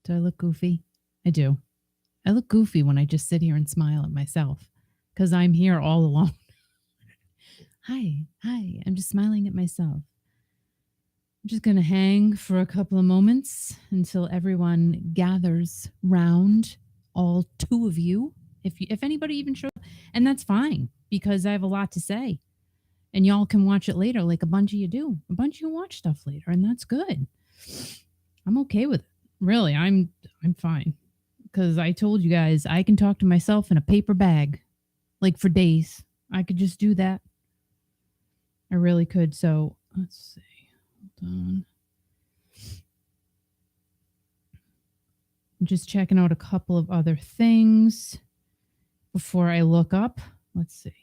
Do I look goofy? I do. I look goofy when I just sit here and smile at myself because I'm here all alone. Hi, hi. I'm just smiling at myself. I'm just going to hang for a couple of moments until everyone gathers round, all two of you. If anybody even shows up, and that's fine because I have a lot to say. And y'all can watch it later like a bunch of you do. A bunch of you watch stuff later and that's good. I'm okay with it. Really, I'm fine. Because I told you guys I can talk to myself in a paper bag like for days. I could just do that. I really could. So let's see. Hold on. I'm just checking out a couple of other things before I look up. Let's see.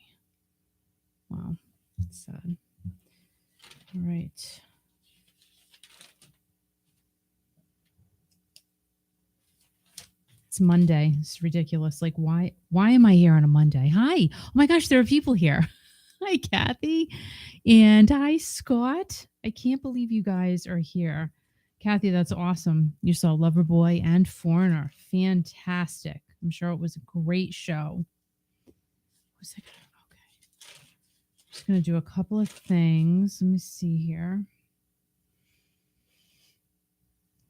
Wow. That's sad. All right. It's Monday. It's ridiculous. Like, why am I here on a Monday? Hi. Oh my gosh, there are people here. Hi, Kathy. And hi, Scott. I can't believe you guys are here. Kathy, that's awesome. You saw Loverboy and Foreigner. Fantastic. I'm sure it was a great show. Was it? Okay. I'm just going to do a couple of things. Let me see here.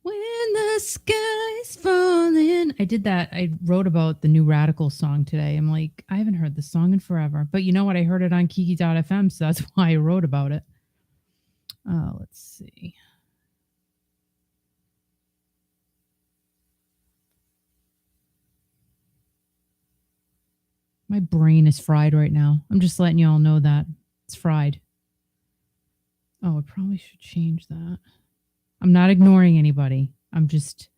When the sky's falling. I did that. I wrote about the new Radical song today. I'm like, I haven't heard this song in forever. But you know what? I heard it on Kiki.fm, so that's why I wrote about it. Let's see. My brain is fried right now. I'm just letting you all know that. It's fried. Oh, I probably should change that. I'm not ignoring anybody. I'm just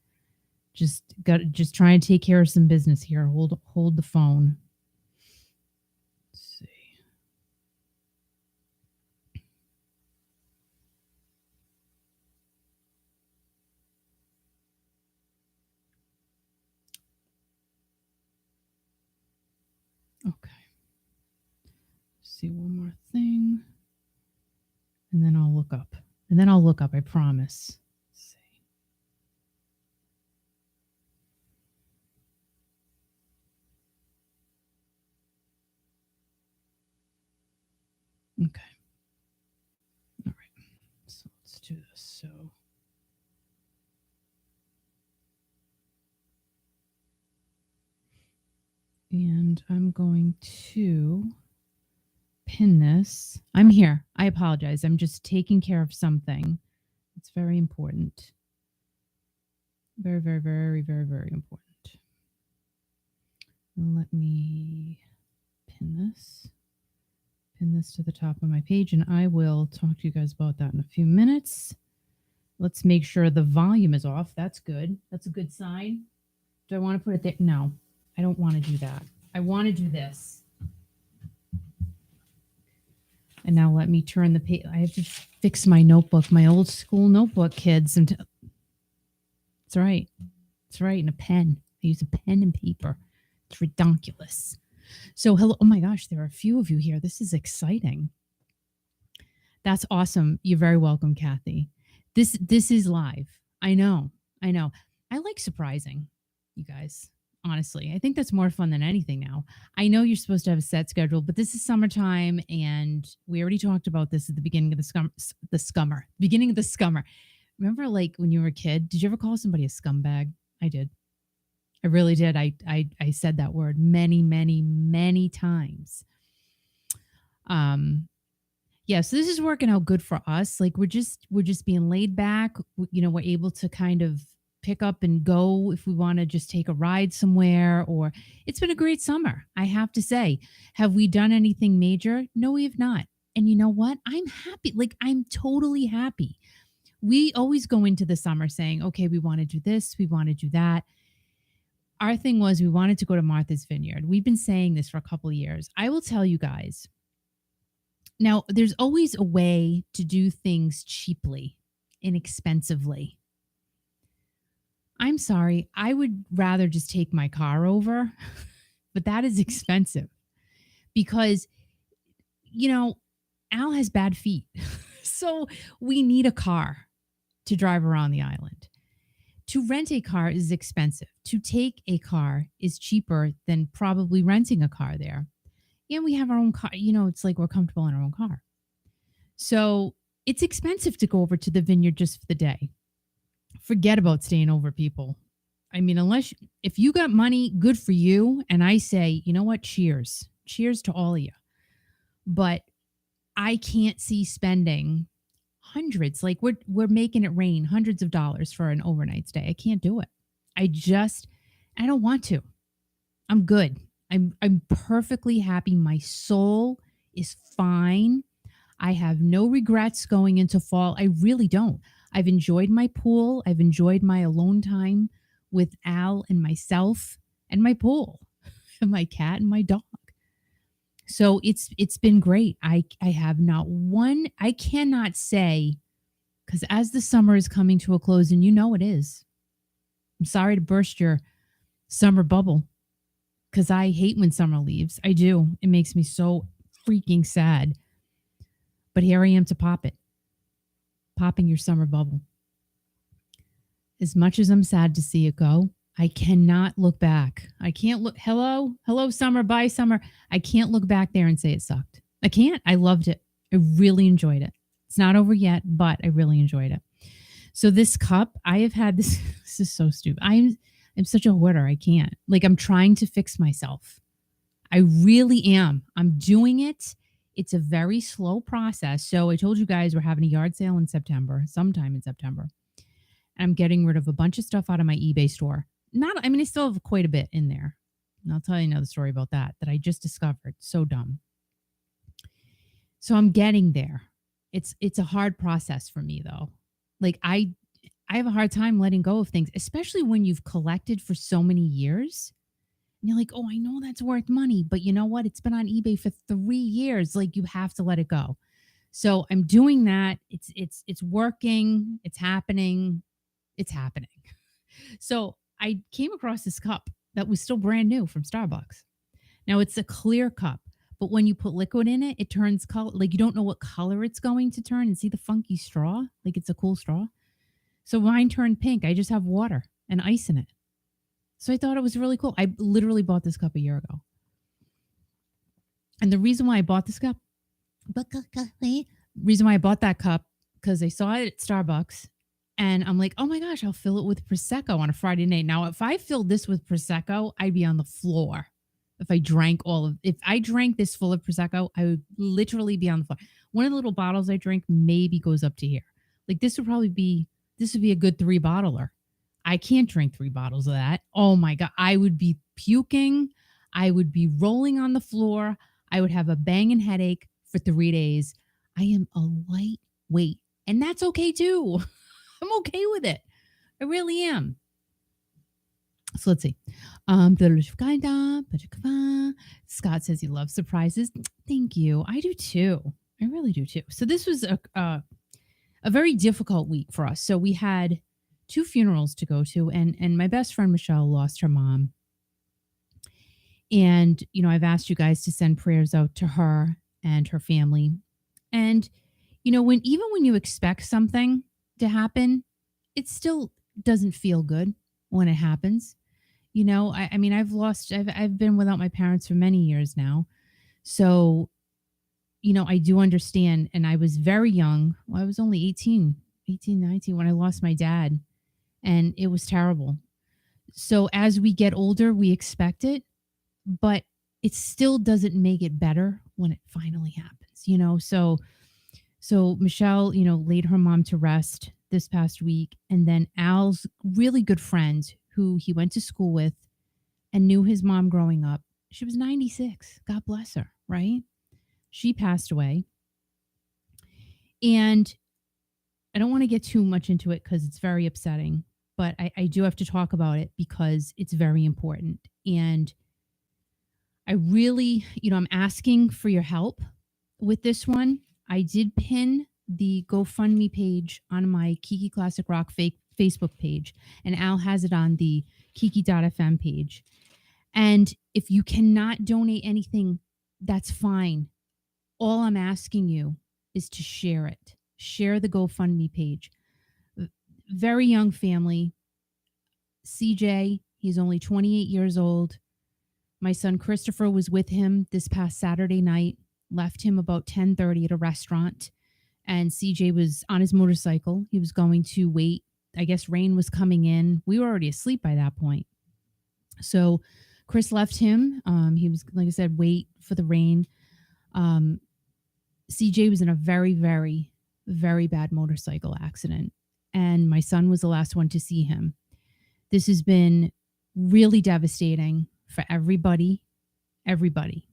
trying to take care of some business here. Hold the phone. Let's see. Okay. See one more thing. And then I'll look up. I promise. Let's see. Okay. All right. So let's do this. So and I'm going to pin this. I'm here. I apologize. I'm just taking care of something. It's very important. Very, very, very, very, very important. Let me pin this to the top of my page, and I will talk to you guys about that in a few minutes. Let's make sure the volume is off. That's good. That's a good sign. Do I want to put it there? No, I don't want to do that. I want to do this. And now let me turn the page. I have to fix my notebook, my old school notebook, kids. And that's right. That's right. And a pen. I use a pen and paper. It's ridiculous. So hello. Oh my gosh, there are a few of you here. This is exciting. That's awesome. You're very welcome, Kathy. This is live. I know. I like surprising you guys. Honestly, I think that's more fun than anything now. I know you're supposed to have a set schedule, but this is summertime, and we already talked about this at the beginning of the scummer. Remember, like when you were a kid, did you ever call somebody a scumbag? I did. I really did. I said that word many, many, many times. Yeah, so this is working out good for us. Like we're just being laid back. We're able to kind of pick up and go if we want to just take a ride somewhere. Or it's been a great summer, I have to say. Have we done anything major? No, we have not. And you know what? I'm happy. Like I'm totally happy. We always go into the summer saying, okay, we want to do this, we want to do that. Our thing was we wanted to go to Martha's Vineyard. We've been saying this for a couple of years. I will tell you guys. Now, there's always a way to do things cheaply, inexpensively. I'm sorry. I would rather just take my car over, but that is expensive because, Al has bad feet. So we need a car to drive around the island. To rent a car is expensive. To take a car is cheaper than probably renting a car there. And we have our own car. It's like we're comfortable in our own car. So it's expensive to go over to the vineyard just for the day. Forget about staying over, people. I mean, if you got money, good for you. And I say, you know what? Cheers. Cheers to all of you. But I can't see spending hundreds. Like we're making it rain, hundreds of dollars for an overnight stay. I can't do it. I don't want to. I'm good. I'm perfectly happy. My soul is fine. I have no regrets going into fall. I really don't. I've enjoyed my pool. I've enjoyed my alone time with Al and myself and my pool and my cat and my dog. So it's been great. I have not one. I cannot say, because as the summer is coming to a close, and it is. I'm sorry to burst your summer bubble, because I hate when summer leaves. I do. It makes me so freaking sad. But here I am to popping your summer bubble. As much as I'm sad to see it go, I cannot look back. I can't look. Hello, summer, bye, summer. I can't look back there and say it sucked. I can't. I loved it. I really enjoyed it. It's not over yet, but I really enjoyed it. So this cup, I have had this. This is so stupid. I'm such a hoarder. I can't. Like, I'm trying to fix myself. I really am. I'm doing it. It's a very slow process. So I told you guys we're having a yard sale in September, sometime in September. And I'm getting rid of a bunch of stuff out of my eBay store. I still have quite a bit in there. And I'll tell you another story about that I just discovered. So dumb. So I'm getting there. It's a hard process for me, though. Like, I have a hard time letting go of things, especially when you've collected for so many years. And you're like, oh, I know that's worth money, but you know what? It's been on eBay for 3 years. Like, you have to let it go. So I'm doing that. It's working. It's happening. It's happening. So I came across this cup that was still brand new from Starbucks. Now, it's a clear cup, but when you put liquid in it, it turns color. Like, you don't know what color it's going to turn. And see the funky straw? Like, it's a cool straw. So mine turned pink. I just have water and ice in it. So I thought it was really cool. I literally bought this cup a year ago. And the reason why I bought this cup, because I saw it at Starbucks. And I'm like, oh my gosh, I'll fill it with Prosecco on a Friday night. Now, if I filled this with Prosecco, I'd be on the floor. If I drank this full of Prosecco, I would literally be on the floor. One of the little bottles I drink maybe goes up to here. Like, this would be a good 3-bottler. I can't drink 3 bottles of that. Oh my God. I would be puking. I would be rolling on the floor. I would have a banging headache for 3 days. I am a lightweight, and that's okay too. I'm okay with it. I really am. So let's see. Scott says he loves surprises. Thank you. I do too. I really do too. So this was a very difficult week for us. So we had 2 funerals to go to, and my best friend Michelle lost her mom. And, I've asked you guys to send prayers out to her and her family. And, when you expect something to happen, it still doesn't feel good when it happens. I've been without my parents for many years now. So, I do understand. And I was very young. Well, I was only 18, 19 when I lost my dad. And it was terrible. So as we get older, we expect it, but it still doesn't make it better when it finally happens, So Michelle, laid her mom to rest this past week. And then Al's really good friend, who he went to school with and knew his mom growing up, she was 96. God bless her, right? She passed away. And I don't want to get too much into it because it's very upsetting. But I do have to talk about it because it's very important. And I really, I'm asking for your help with this one. I did pin the GoFundMe page on my Kiki Classic Rock Facebook page, and Al has it on the Kiki.fm page. And if you cannot donate anything, that's fine. All I'm asking you is to share it. Share the GoFundMe page. Very young family. CJ, he's only 28 years old. My son Christopher was with him this past Saturday night, left him about 10:30 at a restaurant, and CJ was on his motorcycle. He was going to wait. I guess rain was coming in. We were already asleep by that point. So Chris left him. He was, like I said, wait for the rain. CJ was in a very, very, very bad motorcycle accident, and my son was the last one to see him. This has been really devastating for everybody. Everybody.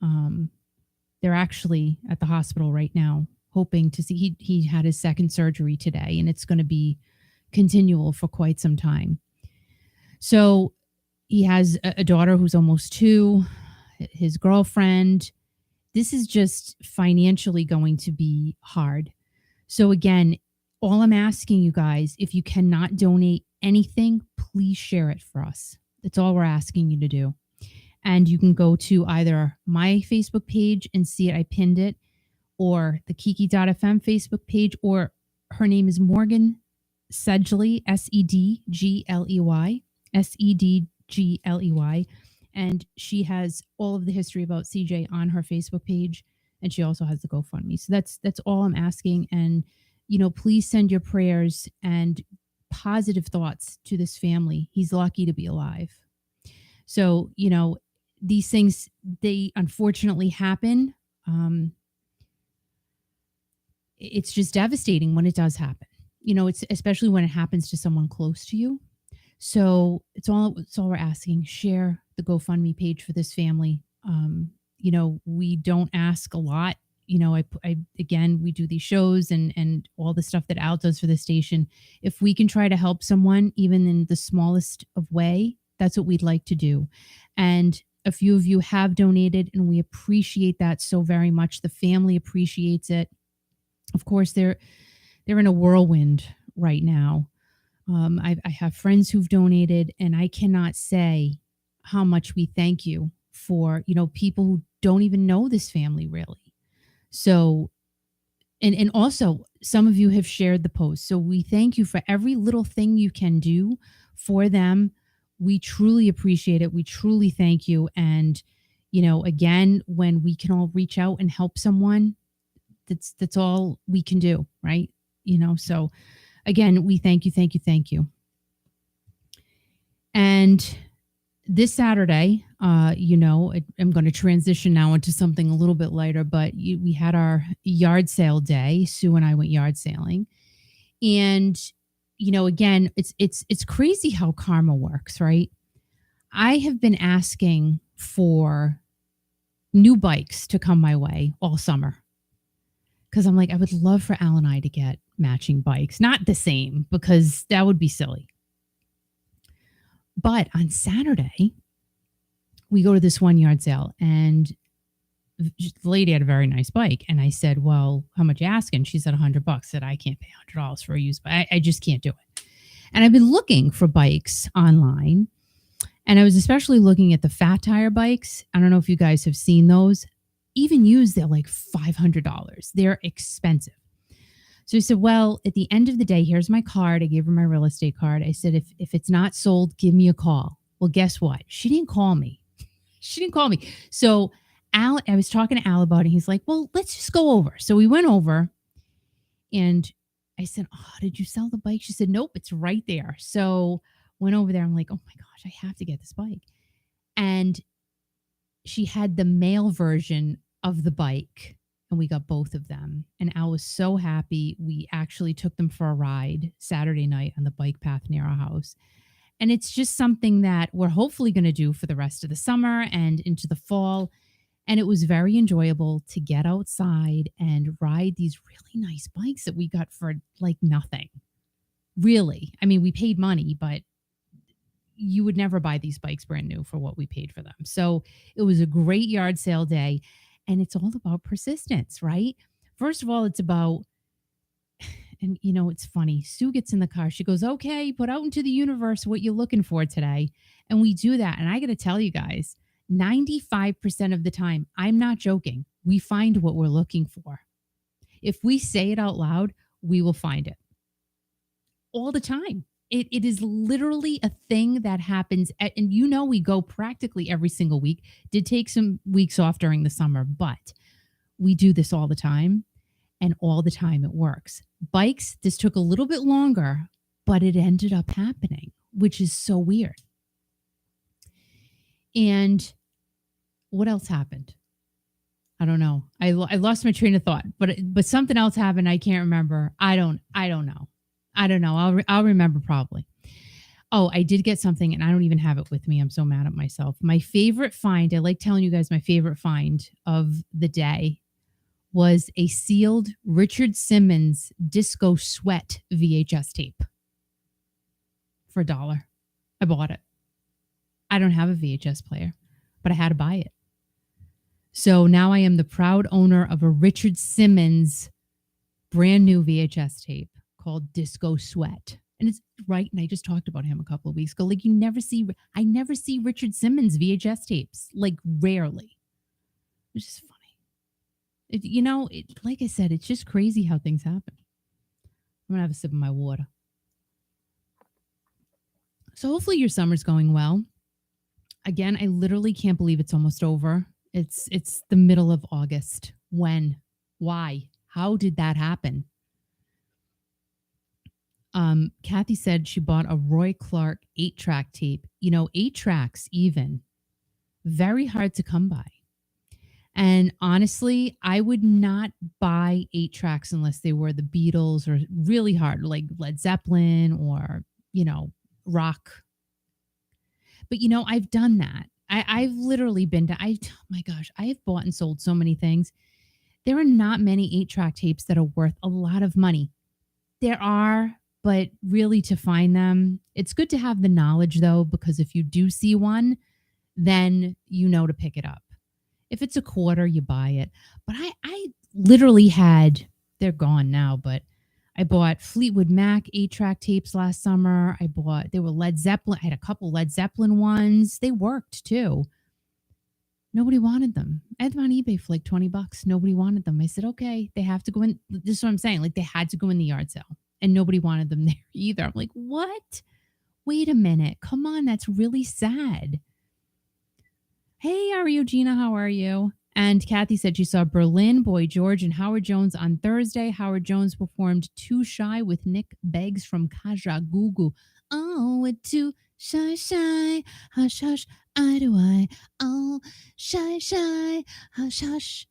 They're actually at the hospital right now, hoping to see. He had his second surgery today, and it's going to be continual for quite some time. So he has a daughter who's almost 2, his girlfriend. This is just financially going to be hard. So again, all I'm asking you guys, if you cannot donate anything, please share it for us. That's all we're asking you to do. And you can go to either my Facebook page and see it. I pinned it, or the Kiki.fm Facebook page, or her name is Morgan Sedgley, Sedgley, Sedgley. And she has all of the history about CJ on her Facebook page. And she also has the GoFundMe. So that's all I'm asking. And, please send your prayers and positive thoughts to this family. He's lucky to be alive. So, these things, they unfortunately happen. It's just devastating when it does happen. It's especially when it happens to someone close to you. So it's all we're asking. Share the GoFundMe page for this family. We don't ask a lot. Again, we do these shows and all the stuff that Al does for the station. If we can try to help someone, even in the smallest of way, that's what we'd like to do. And a few of you have donated, and we appreciate that so very much. The family appreciates it. Of course, they're in a whirlwind right now. I have friends who've donated, and I cannot say how much we thank you for, people who don't even know this family really. So, and also some of you have shared the post. So we thank you for every little thing you can do for them. We truly appreciate it. We truly thank you. And, again, when we can all reach out and help someone, that's all we can do. Right. So again, we thank you. And this Saturday, I'm going to transition now into something a little bit lighter, but we had our yard sale day. Sue and I went yard sailing, and, again, it's crazy how karma works, right? I have been asking for new bikes to come my way all summer, because I'm like, I would love for Al and I to get matching bikes, not the same, because that would be silly. But on Saturday, we go to this one yard sale, and the lady had a very nice bike. And I said, well, how much you asking? She said $100. I said, I can't pay $100 for a used bike. I just can't do it. And I've been looking for bikes online, and I was especially looking at the fat tire bikes. I don't know if you guys have seen those. Even used, they're like $500. They're expensive. So I said, well, at the end of the day, here's my card. I gave her my real estate card. I said, if it's not sold, give me a call. Well, guess what? She didn't call me. So I was talking to Al about it. He's like, well, let's just go over. So we went over, and I said, oh, did you sell the bike? She said, nope, it's right there. So went over there. I'm like, oh my gosh, I have to get this bike. And she had the male version of the bike, and we got both of them. And Al was so happy. We actually took them for a ride Saturday night on the bike path near our house. And it's just something that we're hopefully going to do for the rest of the summer and into the fall. And it was very enjoyable to get outside and ride these really nice bikes that we got for like nothing. Really. I mean, we paid money, but you would never buy these bikes brand new for what we paid for them. So it was a great yard sale day. And it's all about persistence, right? First of all, it's about, and it's funny. Sue gets in the car. She goes, okay, put out into the universe what you're looking for today. And we do that. And I got to tell you guys, 95% of the time, I'm not joking, we find what we're looking for. If we say it out loud, we will find it all the time. It is literally a thing that happens. And we go practically every single week. Did take some weeks off during the summer, but we do this all the time. And all the time it works. Bikes, this took a little bit longer, but it ended up happening, which is so weird. And what else happened? I don't know. I lost my train of thought, but something else happened. I can't remember. I don't know. I'll remember probably. Oh, I did get something and I don't even have it with me. I'm so mad at myself. My favorite find, I like telling you guys my favorite find of the day was a sealed Richard Simmons Disco Sweat VHS tape for $1. I bought it. I don't have a VHS player, but I had to buy it. So now I am the proud owner of a Richard Simmons brand new VHS tape called Disco Sweat. And it's right. And I just talked about him a couple of weeks ago. Like I never see Richard Simmons VHS tapes, like rarely. It's just funny. Like I said, it's just crazy how things happen. I'm going to have a sip of my water. So hopefully your summer's going well. Again, I literally can't believe it's almost over. It's the middle of August. When? Why? How did that happen? Kathy said she bought a Roy Clark 8-track tape. 8 tracks even. Very hard to come by. And honestly, I would not buy 8 tracks unless they were the Beatles or really hard, like Led Zeppelin or, rock. But, I've done that. I've literally been to, oh my gosh, I have bought and sold so many things. There are not many 8-track tapes that are worth a lot of money. There are, but really to find them, it's good to have the knowledge though, because if you do see one, then to pick it up. If it's a quarter, you buy it. But I literally had, they're gone now, but I bought Fleetwood Mac 8-track tapes last summer. They were Led Zeppelin. I had a couple Led Zeppelin ones. They worked too. Nobody wanted them. I had them on eBay for like $20. Nobody wanted them. I said, okay, they have to go in. This is what I'm saying. Like they had to go in the yard sale and nobody wanted them there either. I'm like, what? Wait a minute. Come on. That's really sad. Hey, Ario Gina, how are you? And Kathy said she saw Berlin, Boy George, and Howard Jones on Thursday. Howard Jones performed Too Shy with Nick Beggs from Kajagoogoo. Oh, we're too shy, hush, hush, eye to eye. Oh, shy, hush, hush,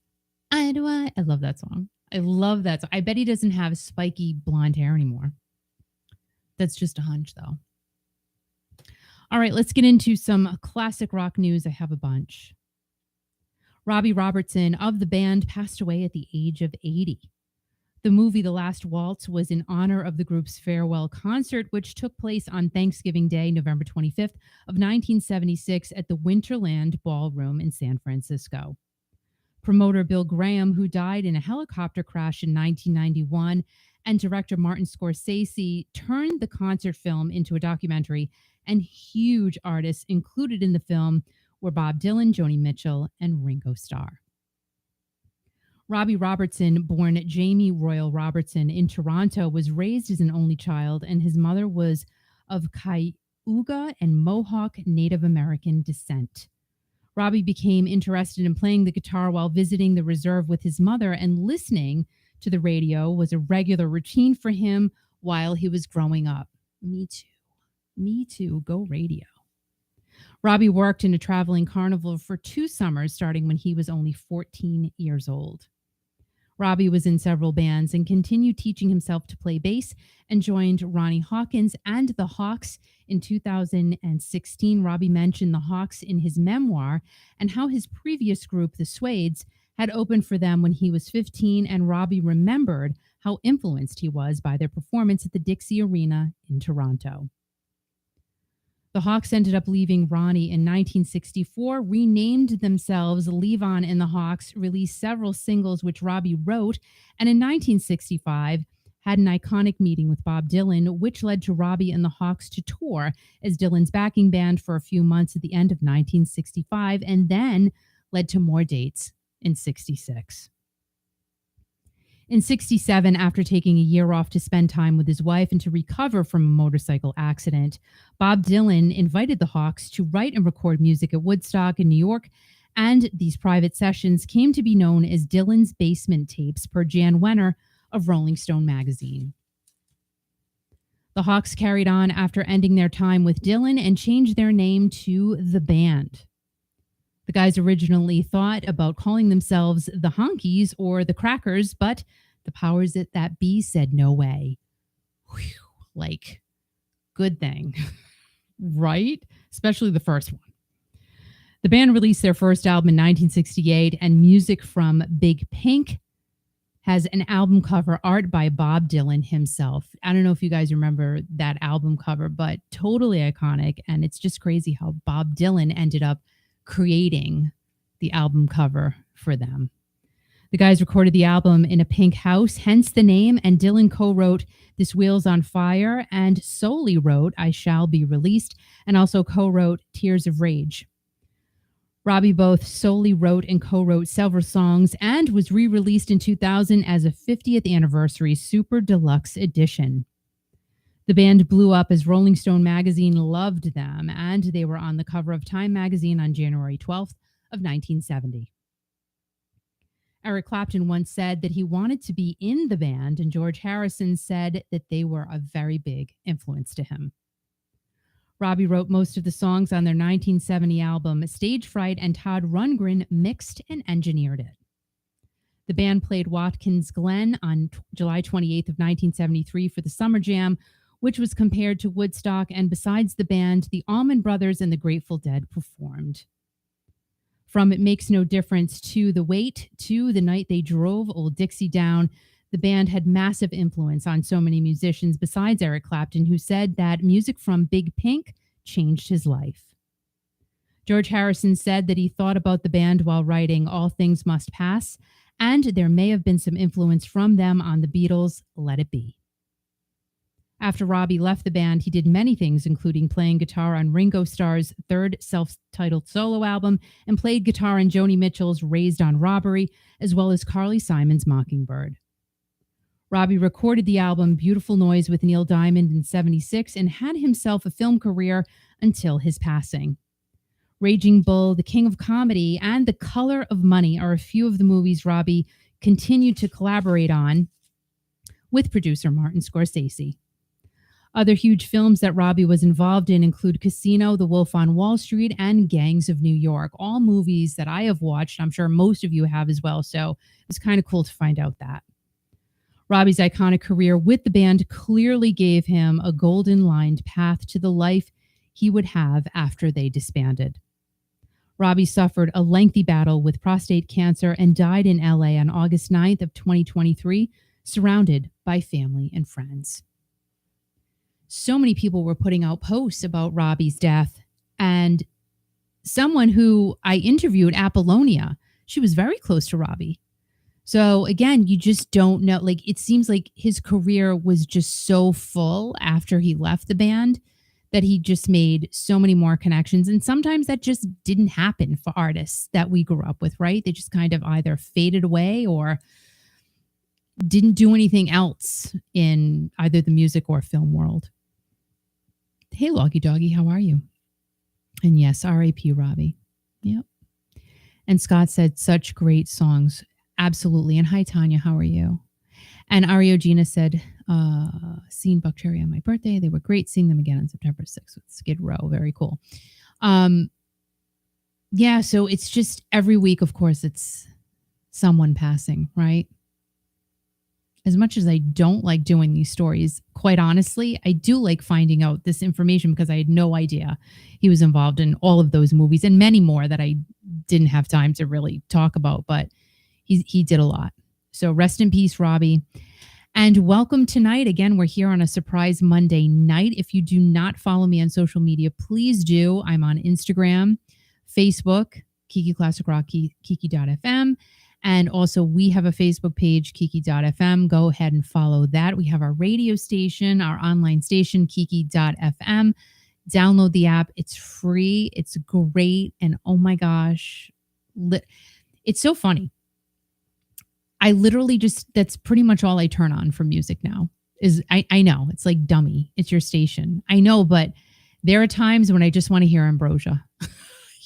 eye to eye. I love that song. I love that song. I bet he doesn't have spiky blonde hair anymore. That's just a hunch, though. All right, let's get into some classic rock news. I have a bunch. Robbie Robertson of the band passed away at the age of 80. The movie The Last Waltz was in honor of the group's farewell concert, which took place on Thanksgiving Day, November 25th of 1976 at the Winterland Ballroom in San Francisco. Promoter Bill Graham, who died in a helicopter crash in 1991, and director Martin Scorsese turned the concert film into a documentary, and huge artists included in the film were Bob Dylan, Joni Mitchell, and Ringo Starr. Robbie Robertson, born Jamie Royal Robertson in Toronto, was raised as an only child, and his mother was of Cayuga and Mohawk Native American descent. Robbie became interested in playing the guitar while visiting the reserve with his mother, and listening to the radio was a regular routine for him while he was growing up. Me too. Go radio. Robbie worked in a traveling carnival for 2 summers, starting when he was only 14 years old. Robbie was in several bands and continued teaching himself to play bass, and joined Ronnie Hawkins and the Hawks in 2016. Robbie mentioned the Hawks in his memoir and how his previous group, the Suedes, had opened for them when he was 15, and Robbie remembered how influenced he was by their performance at the Dixie Arena in Toronto. The Hawks ended up leaving Ronnie in 1964, renamed themselves Levon and the Hawks, released several singles which Robbie wrote, and in 1965 had an iconic meeting with Bob Dylan, which led to Robbie and the Hawks to tour as Dylan's backing band for a few months at the end of 1965, and then led to more dates in 66. In 67, after taking a year off to spend time with his wife and to recover from a motorcycle accident, Bob Dylan invited the Hawks to write and record music at Woodstock in New York, and these private sessions came to be known as Dylan's Basement Tapes per Jan Wenner of Rolling Stone magazine. The Hawks carried on after ending their time with Dylan and changed their name to The Band. The guys originally thought about calling themselves the Honkies or the Crackers, but the powers that be said no way. Whew, like, good thing, right? Especially the first one. The band released their first album in 1968, and music from Big Pink has an album cover art by Bob Dylan himself. I don't know if you guys remember that album cover, but totally iconic. And it's just crazy how Bob Dylan ended up creating the album cover for them. The guys recorded the album in a pink house, hence the name, and Dylan co-wrote This Wheel's on Fire and solely wrote I Shall Be Released, and also co-wrote Tears of Rage. Robbie both solely wrote and co-wrote several songs and was re-released in 2000 as a 50th anniversary super deluxe edition. The band blew up as Rolling Stone magazine loved them, and they were on the cover of Time magazine on January 12th of 1970. Eric Clapton once said that he wanted to be in the band, and George Harrison said that they were a very big influence to him. Robbie wrote most of the songs on their 1970 album Stage Fright, and Todd Rundgren mixed and engineered it. The band played Watkins Glen on July 28th of 1973 for the Summer Jam, which was compared to Woodstock, and besides the band, the Allman Brothers and the Grateful Dead performed. From It Makes No Difference to The Wait to The Night They Drove Old Dixie Down, the band had massive influence on so many musicians besides Eric Clapton, who said that music from Big Pink changed his life. George Harrison said that he thought about the band while writing All Things Must Pass, and there may have been some influence from them on the Beatles' Let It Be. After Robbie left the band, he did many things, including playing guitar on Ringo Starr's third self-titled solo album and played guitar on Joni Mitchell's Raised on Robbery, as well as Carly Simon's Mockingbird. Robbie recorded the album Beautiful Noise with Neil Diamond in 76 and had himself a film career until his passing. Raging Bull, The King of Comedy, and The Color of Money are a few of the movies Robbie continued to collaborate on with producer Martin Scorsese. Other huge films that Robbie was involved in include Casino, The Wolf on Wall Street, and Gangs of New York, all movies that I have watched. I'm sure most of you have as well, so it's kind of cool to find out that. Robbie's iconic career with the band clearly gave him a golden-lined path to the life he would have after they disbanded. Robbie suffered a lengthy battle with prostate cancer and died in LA on August 9th of 2023, surrounded by family and friends. So many people were putting out posts about Robbie's death, and someone who I interviewed, Apollonia, she was very close to Robbie. So again, you just don't know. Like, it seems like his career was just so full after he left the band that he just made so many more connections. And sometimes that just didn't happen for artists that we grew up with, right? They just kind of either faded away or didn't do anything else in either the music or film world. Hey, Loggy Doggy, how are you? And yes, R.A.P. Robbie. Yep. And Scott said, such great songs. Absolutely. And hi, Tanya, how are you? And Ario Gina said, seen Buck Cherry on my birthday. They were great. Seeing them again on September 6th with Skid Row. Very cool. Yeah, so it's just every week, of course, it's someone passing, right? As much as I don't like doing these stories, quite honestly, I do like finding out this information because I had no idea he was involved in all of those movies and many more that I didn't have time to really talk about, but he did a lot. So rest in peace, Robbie. And welcome tonight. Again, we're here on a surprise Monday night. If you do not follow me on social media, please do. I'm on Instagram, Facebook, Kiki Classic Rock, Kiki.fm. And also we have a Facebook page, Kiki.fm. Go ahead and follow that. We have our radio station, our online station, Kiki.fm. Download the app. It's free. It's great. And oh my gosh, it's so funny. I literally just, that's pretty much all I turn on for music now. Is I know it's like dummy. It's your station. I know, but there are times when I just want to hear Ambrosia.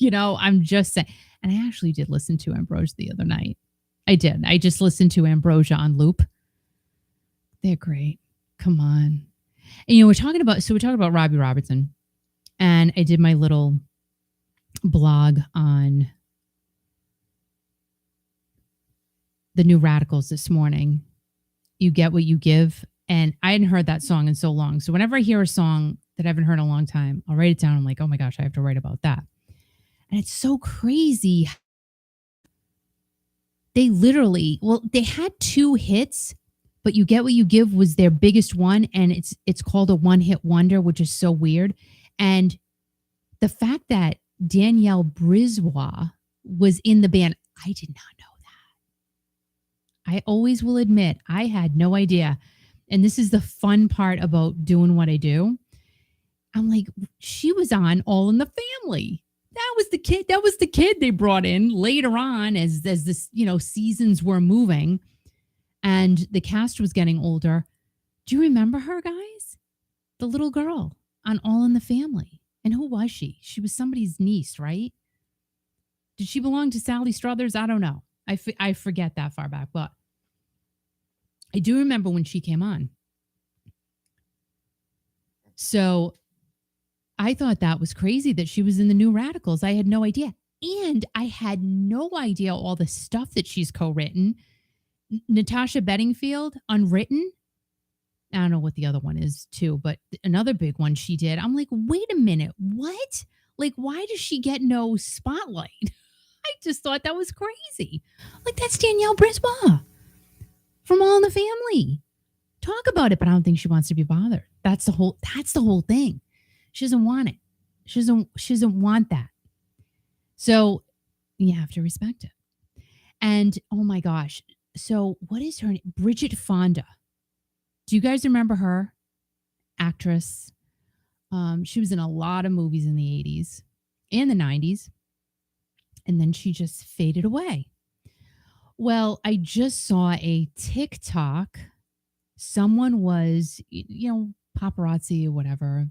I'm just saying. And I actually did listen to Ambrosia the other night. I did. I just listened to Ambrosia on loop. They're great. Come on. And we're talking about Robbie Robertson. And I did my little blog on the New Radicals this morning. You get what you give. And I hadn't heard that song in so long. So whenever I hear a song that I haven't heard in a long time, I'll write it down. I'm like, oh my gosh, I have to write about that. And it's so crazy. They literally, they had 2 hits, but You Get What You Give was their biggest one. And it's called a one-hit wonder, which is so weird. And the fact that Danielle Brisbois was in the band, I did not know that. I always will admit, I had no idea. And this is the fun part about doing what I do. I'm like, she was on All in the Family. That was the kid they brought in later on as this, seasons were moving and the cast was getting older. Do you remember her, guys? The little girl on All in the Family. And who was she? She was somebody's niece, right? Did she belong to Sally Struthers? I don't know. I forget that far back, but I do remember when she came on. So I thought that was crazy that she was in the New Radicals. I had no idea. And I had no idea all the stuff that she's co-written. Natasha Bedingfield, Unwritten. I don't know what the other one is too, but another big one she did. I'm like, wait a minute. What? Like, why does she get no spotlight? I just thought that was crazy. Like, that's Danielle Brisbois from All in the Family. Talk about it, but I don't think she wants to be bothered. That's the whole thing. She doesn't want it. She doesn't want that. So you have to respect it. And oh my gosh. So what is her name? Bridget Fonda. Do you guys remember her? Actress. She was in a lot of movies in the 80s and the 90s. And then she just faded away. Well, I just saw a TikTok. Someone was, paparazzi or whatever.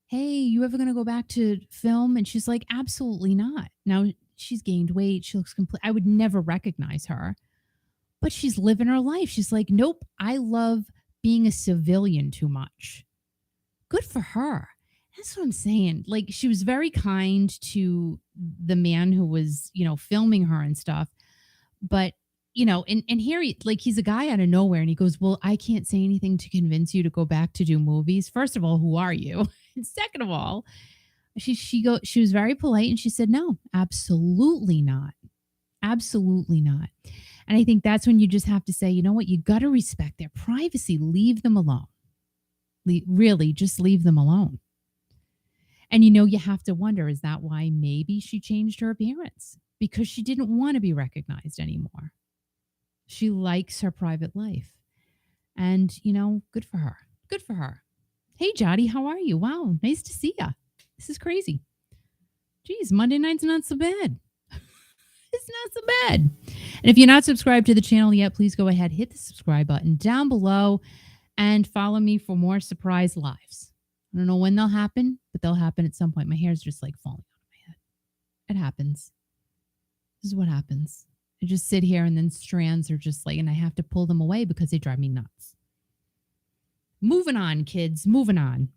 Hey, you ever going to go back to film? And she's like, absolutely not. Now she's gained weight. She looks complete. I would never recognize her, but she's living her life. She's like, nope, I love being a civilian too much. Good for her. That's what I'm saying. Like, she was very kind to the man who was, filming her and stuff. But, and here, he's a guy out of nowhere and he goes, well, I can't say anything to convince you to go back to do movies. First of all, who are you? And second of all, she was very polite and she said, no, absolutely not. Absolutely not. And I think that's when you just have to say, you know what? You got to respect their privacy. Leave them alone. Really, just leave them alone. And, you have to wonder, is that why maybe she changed her appearance? Because she didn't want to be recognized anymore. She likes her private life. And, good for her. Good for her. Hey, Jody, how are you? Wow, nice to see ya. This is crazy. Geez, Monday night's not so bad. It's not so bad. And if you're not subscribed to the channel yet, please go ahead, hit the subscribe button down below and follow me for more surprise lives. I don't know when they'll happen, but they'll happen at some point. My hair's just like falling out of my head. It happens. This is what happens. I just sit here and then strands are just and I have to pull them away because they drive me nuts. Moving on, kids. Moving on.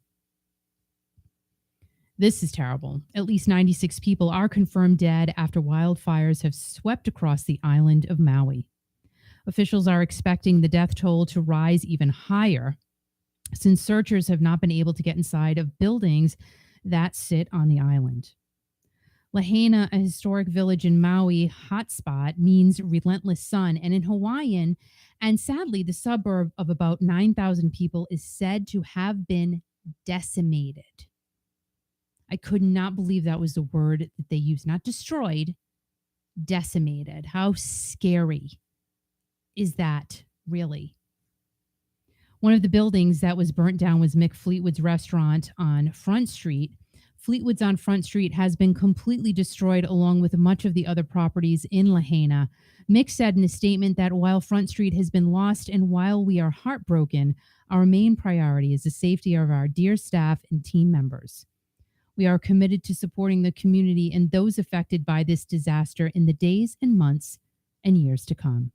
This is terrible. At least 96 people are confirmed dead after wildfires have swept across the island of Maui. Officials are expecting the death toll to rise even higher since searchers have not been able to get inside of buildings that sit on the island. Lahaina, a historic village in Maui hotspot, means relentless sun. And in Hawaiian, and sadly, the suburb of about 9,000 people is said to have been decimated. I could not believe that was the word that they used. Not destroyed, decimated. How scary is that, really? One of the buildings that was burnt down was Mick Fleetwood's restaurant on Front Street. Fleetwood's on Front Street has been completely destroyed, along with much of the other properties in Lahaina. Mick said in a statement that while Front Street has been lost and while we are heartbroken, our main priority is the safety of our dear staff and team members. We are committed to supporting the community and those affected by this disaster in the days and months and years to come.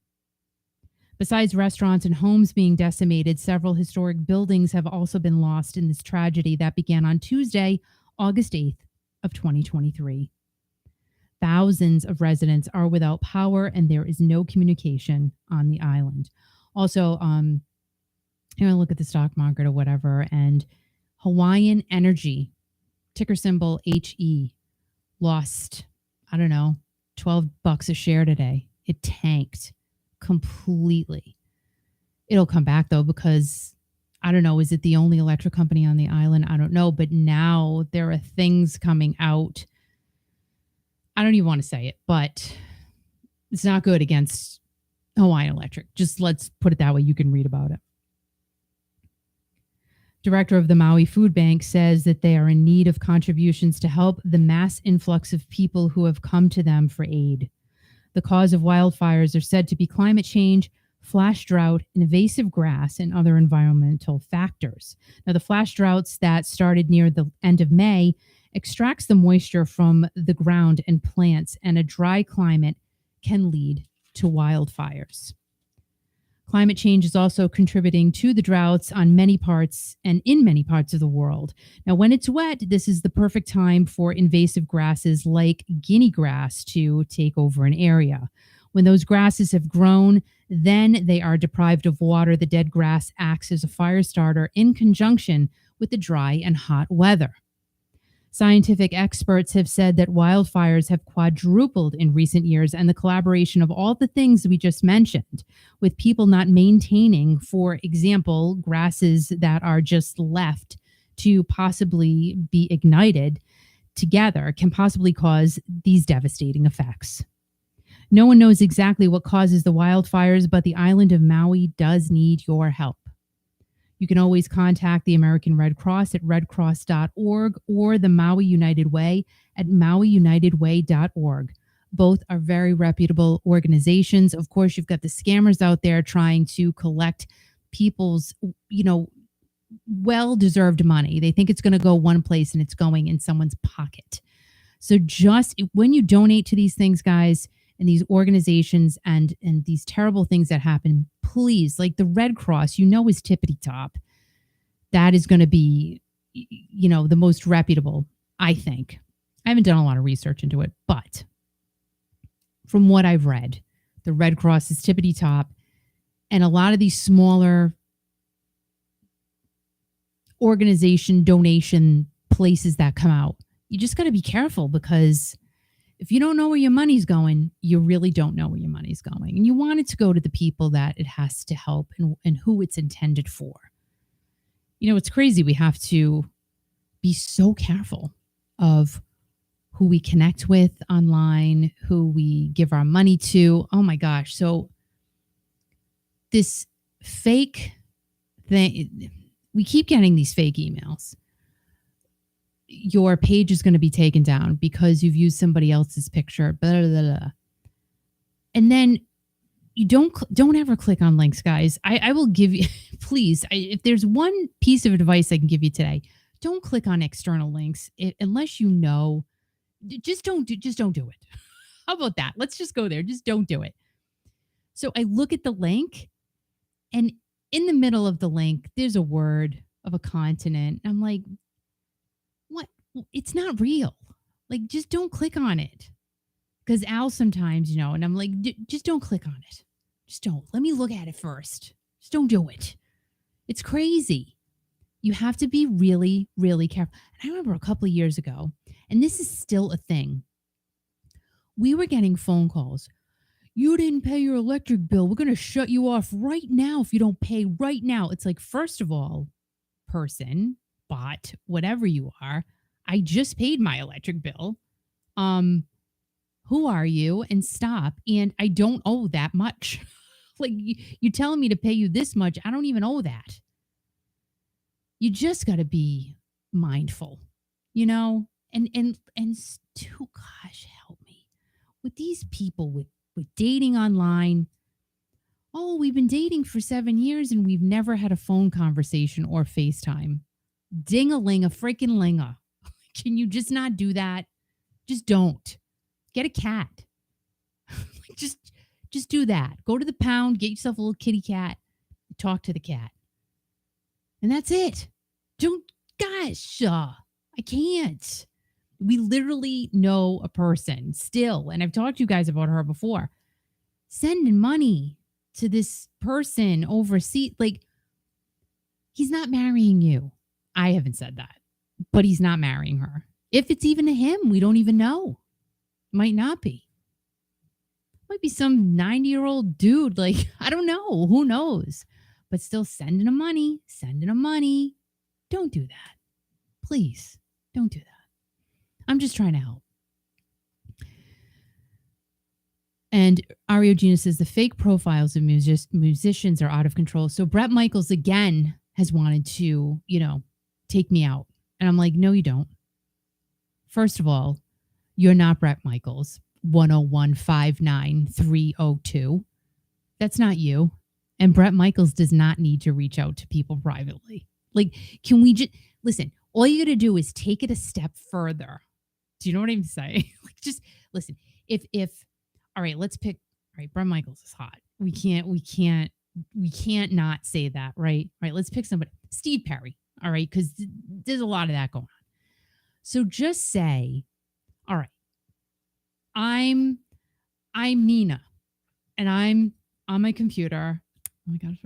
Besides restaurants and homes being decimated, several historic buildings have also been lost in this tragedy that began on Tuesday, August 8th of 2023. Thousands of residents are without power and there is no communication on the island. Also, look at the stock market or whatever, and Hawaiian Energy, ticker symbol HE, lost, I don't know, $12 a share today. It tanked completely. It'll come back though, because I don't know, is it the only electric company on the island? I don't know, but now there are things coming out. I don't even want to say it, but it's not good against Hawaiian Electric. Just let's put it that way. You can read about it. Director of the Maui Food Bank says that they are in need of contributions to help the mass influx of people who have come to them for aid. The cause of wildfires are said to be climate change, flash drought, invasive grass, and other environmental factors. Now, the flash droughts that started near the end of May extracts the moisture from the ground and plants, and a dry climate can lead to wildfires. Climate change is also contributing to the droughts on many parts and in many parts of the world. Now, when it's wet, this is the perfect time for invasive grasses like guinea grass to take over an area. When those grasses have grown, then they are deprived of water. The dead grass acts as a fire starter in conjunction with the dry and hot weather. Scientific experts have said that wildfires have quadrupled in recent years, and the collaboration of all the things we just mentioned, with people not maintaining, for example, grasses that are just left to possibly be ignited together, can possibly cause these devastating effects. No one knows exactly what causes the wildfires, but the island of Maui does need your help. You can always contact the American Red Cross at redcross.org or the Maui United Way at mauiunitedway.org. Both are very reputable organizations. Of course, you've got the scammers out there trying to collect people's, well-deserved money. They think it's going to go one place and it's going in someone's pocket. So just when you donate to these things, guys, and these organizations and these terrible things that happen, please, like the Red Cross, is tippity top. That is going to be, the most reputable, I think. I haven't done a lot of research into it, but from what I've read, the Red Cross is tippity top. And a lot of these smaller organization donation places that come out, you just got to be careful, because if you don't know where your money's going, you really don't know where your money's going. And you want it to go to the people that it has to help and who it's intended for. It's crazy. We have to be so careful of who we connect with online, who we give our money to. Oh my gosh. So this fake thing, we keep getting these fake emails. Your page is going to be taken down because you've used somebody else's picture, blah, blah, blah, blah. And then you don't ever click on links, guys. I will give you, please, if there's one piece of advice I can give you today, don't click on external links unless just don't do it. How about that? Let's just go there. Just don't do it. So I look at the link, and in the middle of the link, there's a word of a continent. I'm like, what? It's not real. Like, just don't click on it. Because Al sometimes, and I'm like, just don't click on it. Just don't. Let me look at it first. Just don't do it. It's crazy. You have to be really, really careful. And I remember a couple of years ago, and this is still a thing. We were getting phone calls. You didn't pay your electric bill. We're going to shut you off right now if you don't pay right now. It's like, first of all, person, bot, whatever you are, I just paid my electric bill. Who are you? And stop. And I don't owe that much. Like, you're telling me to pay you this much. I don't even owe that. You just got to be mindful, And still, gosh, help me with these people with dating online. Oh, we've been dating for 7 years and we've never had a phone conversation or FaceTime. Ding a freaking linga. Can you just not do that? Just don't. Get a cat. Like, just do that. Go to the pound, get yourself a little kitty cat, talk to the cat. And that's it. Don't, gosh, I can't. We literally know a person still, and I've talked to you guys about her before, sending money to this person overseas. Like, he's not marrying you. I haven't said that, but he's not marrying her. If it's even a him, we don't even know. Might not be. Might be some 90-year-old dude. Like, I don't know. Who knows? But still sending him money. Don't do that. Please, don't do that. I'm just trying to help. And Ario Gina says the fake profiles of musicians are out of control. So Bret Michaels again has wanted to, take me out. And I'm like, no, you don't. First of all, you're not Bret Michaels, 101-59302. That's not you. And Bret Michaels does not need to reach out to people privately. Like, can we just listen? All you got to do is take it a step further. Do you know what I'm saying? Like, just listen. If all right, let's pick. All right, Bret Michaels is hot. We can't not say that, right? All right, let's pick somebody. Steve Prry. All right, because there's a lot of that going on. So just say, all right, I'm Nina, and I'm on my computer. Oh my gosh,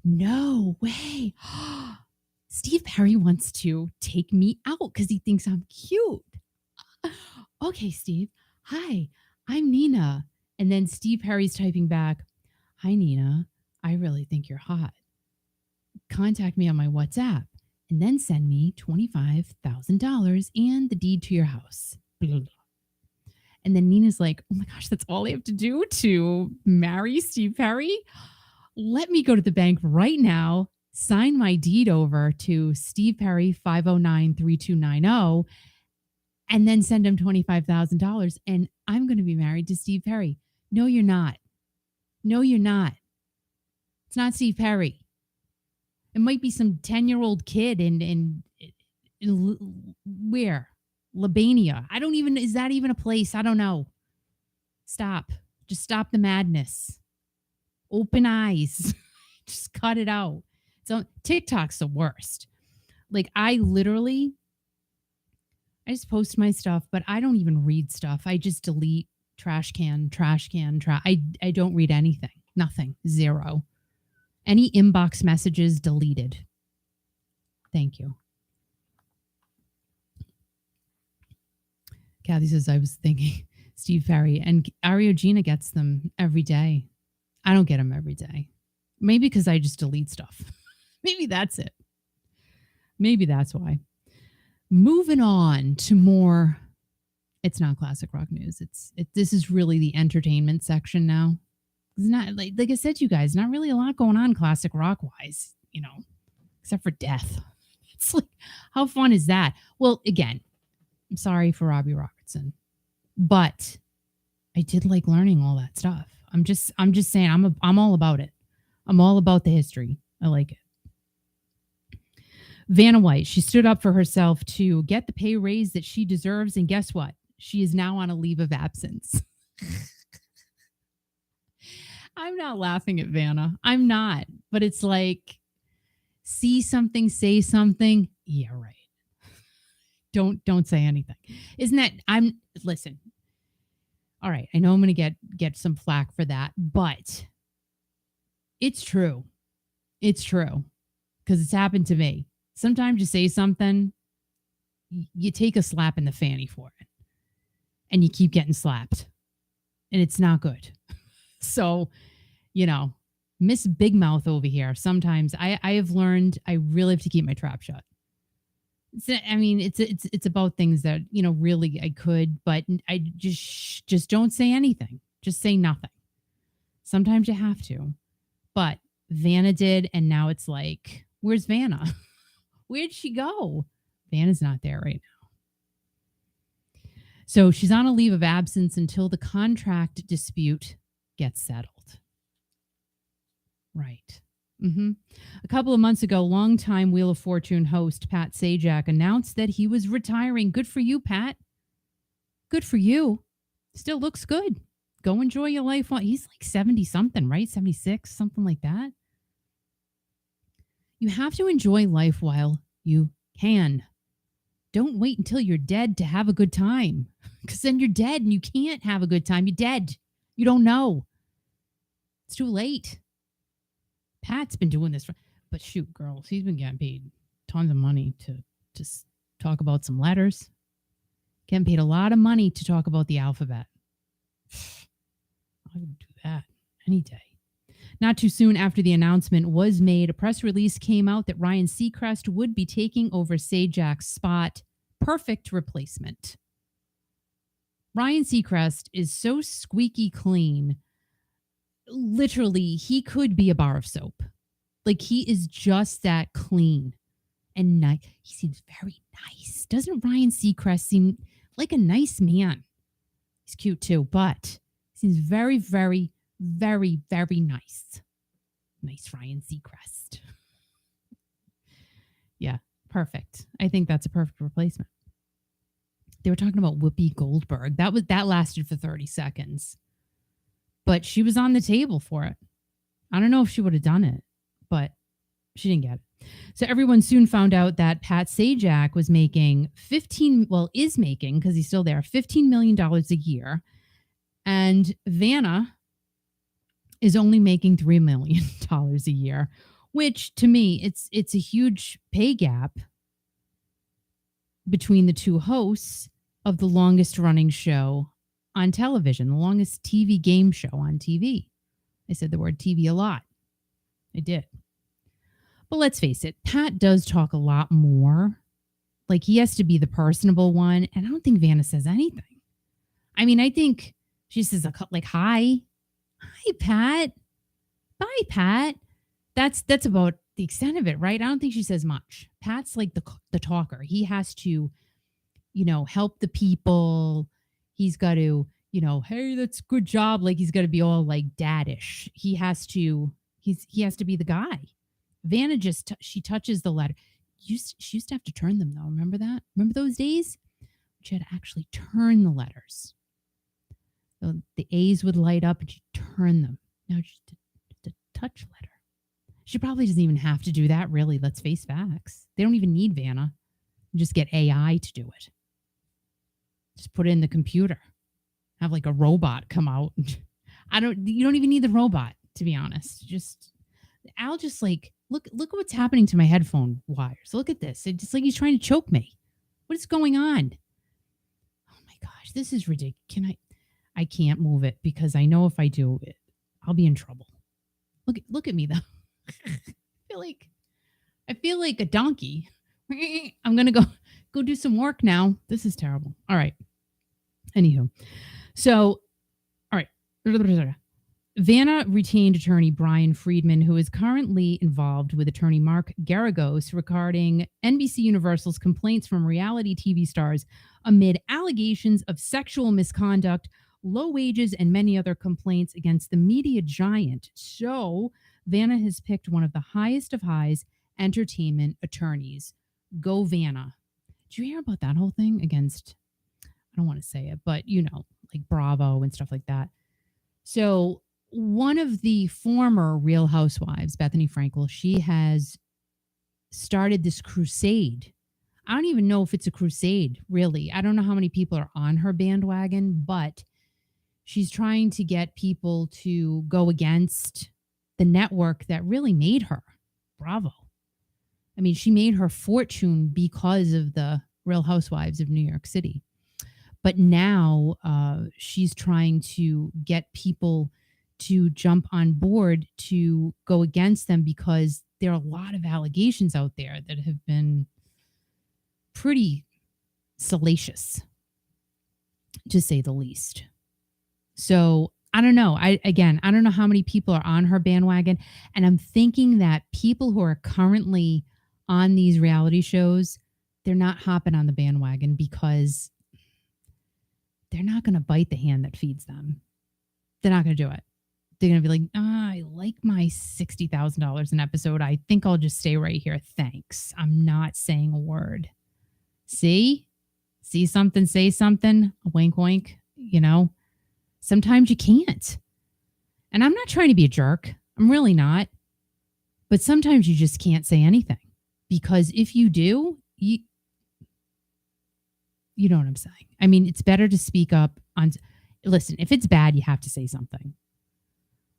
no way. Steve Prry wants to take me out because he thinks I'm cute. Okay, Steve. Hi, I'm Nina. And then Steve Prry's typing back, hi, Nina. I really think you're hot. Contact me on my WhatsApp and then send me $25,000 and the deed to your house. Blah, blah, blah. And then Nina's like, oh my gosh, that's all I have to do to marry Steve Prry? Let me go to the bank right now, sign my deed over to Steve Prry 509-3290, and then send him $25,000. And I'm going to be married to Steve Prry. No, you're not. No, you're not. It's not Steve Prry. It might be some 10-year-old kid in where? Albania. I don't even, is that even a place? I don't know. Stop. Just stop the madness. Open eyes. Just cut it out. So TikTok's the worst. Like, I just post my stuff, but I don't even read stuff. I just delete trash can. I don't read anything. Nothing. Zero. Any inbox messages deleted. Thank you. Kathy says, I was thinking Steve Prry, and Ario Gina gets them every day. I don't get them every day. Maybe because I just delete stuff. Maybe that's it. Maybe that's why. Moving on to more, it's not classic rock news. This is really the entertainment section now. It's not like I said to you guys, not really a lot going on classic rock wise, except for death. It's like, how fun is that? Well, again, I'm sorry for Robbie Robertson, but I did like learning all that stuff. I'm just saying, I'm all about it. I'm all about the history. I like it. Vanna White, she stood up for herself to get the pay raise that she deserves. And guess what? She is now on a leave of absence. I'm not laughing at Vanna. I'm not. But it's like, see something, say something. Yeah, right. Don't say anything. Isn't that, listen. All right. I know I'm going to get some flack for that, but it's true. It's true. Because it's happened to me. Sometimes you say something, you take a slap in the fanny for it. And you keep getting slapped. And it's not good. So, Miss Big Mouth over here. Sometimes I have learned I really have to keep my trap shut. It's about things that, really I could, but I just don't say anything. Just say nothing. Sometimes you have to. But Vanna did, and now it's like, where's Vanna? Where'd she go? Vanna's not there right now. So she's on a leave of absence until the contract dispute gets settled. Right. A couple of months ago, longtime Wheel of Fortune host Pat Sajak announced that he was retiring. Good for you, Pat. Good for you. Still looks good. Go enjoy your life. He's like 70 something, right? 76, something like that. You have to enjoy life while you can. Don't wait until you're dead to have a good time, because then you're dead and you can't have a good time. You're dead. You don't know. It's too late. Pat's been doing this but shoot, girls, he's been getting paid tons of money to just talk about some letters. Getting paid a lot of money to talk about the alphabet. I would do that any day. Not too soon after the announcement was made, a press release came out that Ryan Seacrest would be taking over Sajak's spot. Perfect replacement. Ryan Seacrest is so squeaky clean. Literally, he could be a bar of soap. Like, he is just that clean and nice. He seems very nice. Doesn't Ryan Seacrest seem like a nice man? He's cute too, but he seems very, very, very, very nice. Nice Ryan Seacrest. Yeah, perfect. I think that's a perfect replacement. They were talking about Whoopi Goldberg. That lasted for 30 seconds. But she was on the table for it. I don't know if she would have done it, but she didn't get it. So everyone soon found out that Pat Sajak was making is making, because he's still there, $15 million a year. And Vanna is only making $3 million a year, which to me, it's a huge pay gap between the two hosts of the longest running show on television, the longest TV game show on TV. I said the word TV a lot. I did. But let's face it, Pat does talk a lot more. Like, he has to be the personable one. And I don't think Vanna says anything. I mean, I think she says like, hi, Pat. Bye, Pat. That's about the extent of it, right? I don't think she says much. Pat's like the talker. He has to, help the people. He's got to, hey, that's good job. Like, he's got to be all like daddish. He has to be the guy. Vanna she touches the letter. She used to have to turn them though. Remember that? Remember those days? She had to actually turn the letters. So the A's would light up and she'd turn them. Now just a touch letter. She probably doesn't even have to do that, really. Let's face facts. They don't even need Vanna. Just get AI to do it. Just put it in the computer. Have like a robot come out. You don't even need the robot, to be honest. I'll just like, look at what's happening to my headphone wires. Look at this. It's just like he's trying to choke me. What is going on? Oh my gosh, this is ridiculous. I can't move it because I know if I do it, I'll be in trouble. Look at me though. I feel like a donkey. I'm gonna go do some work now. This is terrible. All right. Anywho, so all right. Vanna retained attorney Brian Friedman, who is currently involved with attorney Mark Garagos regarding NBC Universal's complaints from reality TV stars amid allegations of sexual misconduct, low wages, and many other complaints against the media giant. So Vanna has picked one of the highest of highs entertainment attorneys. Go Vanna. Did you hear about that whole thing against, I don't want to say it, but like Bravo and stuff like that. So one of the former Real Housewives, Bethany Frankel, she has started this crusade. I don't even know if it's a crusade, really. I don't know how many people are on her bandwagon, but she's trying to get people to go against the network that really made her, Bravo. I mean, she made her fortune because of the Real Housewives of New York City. But now she's trying to get people to jump on board to go against them because there are a lot of allegations out there that have been pretty salacious, to say the least. So I don't know. I don't know how many people are on her bandwagon. And I'm thinking that people who are currently on these reality shows they're not hopping on the bandwagon because they're not going to bite the hand that feeds them. They're not going to do it. They're going to be like, I like my $60,000 an episode. I think I'll just stay right here. Thanks. I'm not saying a word. See something, say something, a wink, wink, sometimes you can't. And I'm not trying to be a jerk. I'm really not. But sometimes you just can't say anything because if you do, you know what I'm saying. I mean, it's better to speak up listen, if it's bad, you have to say something.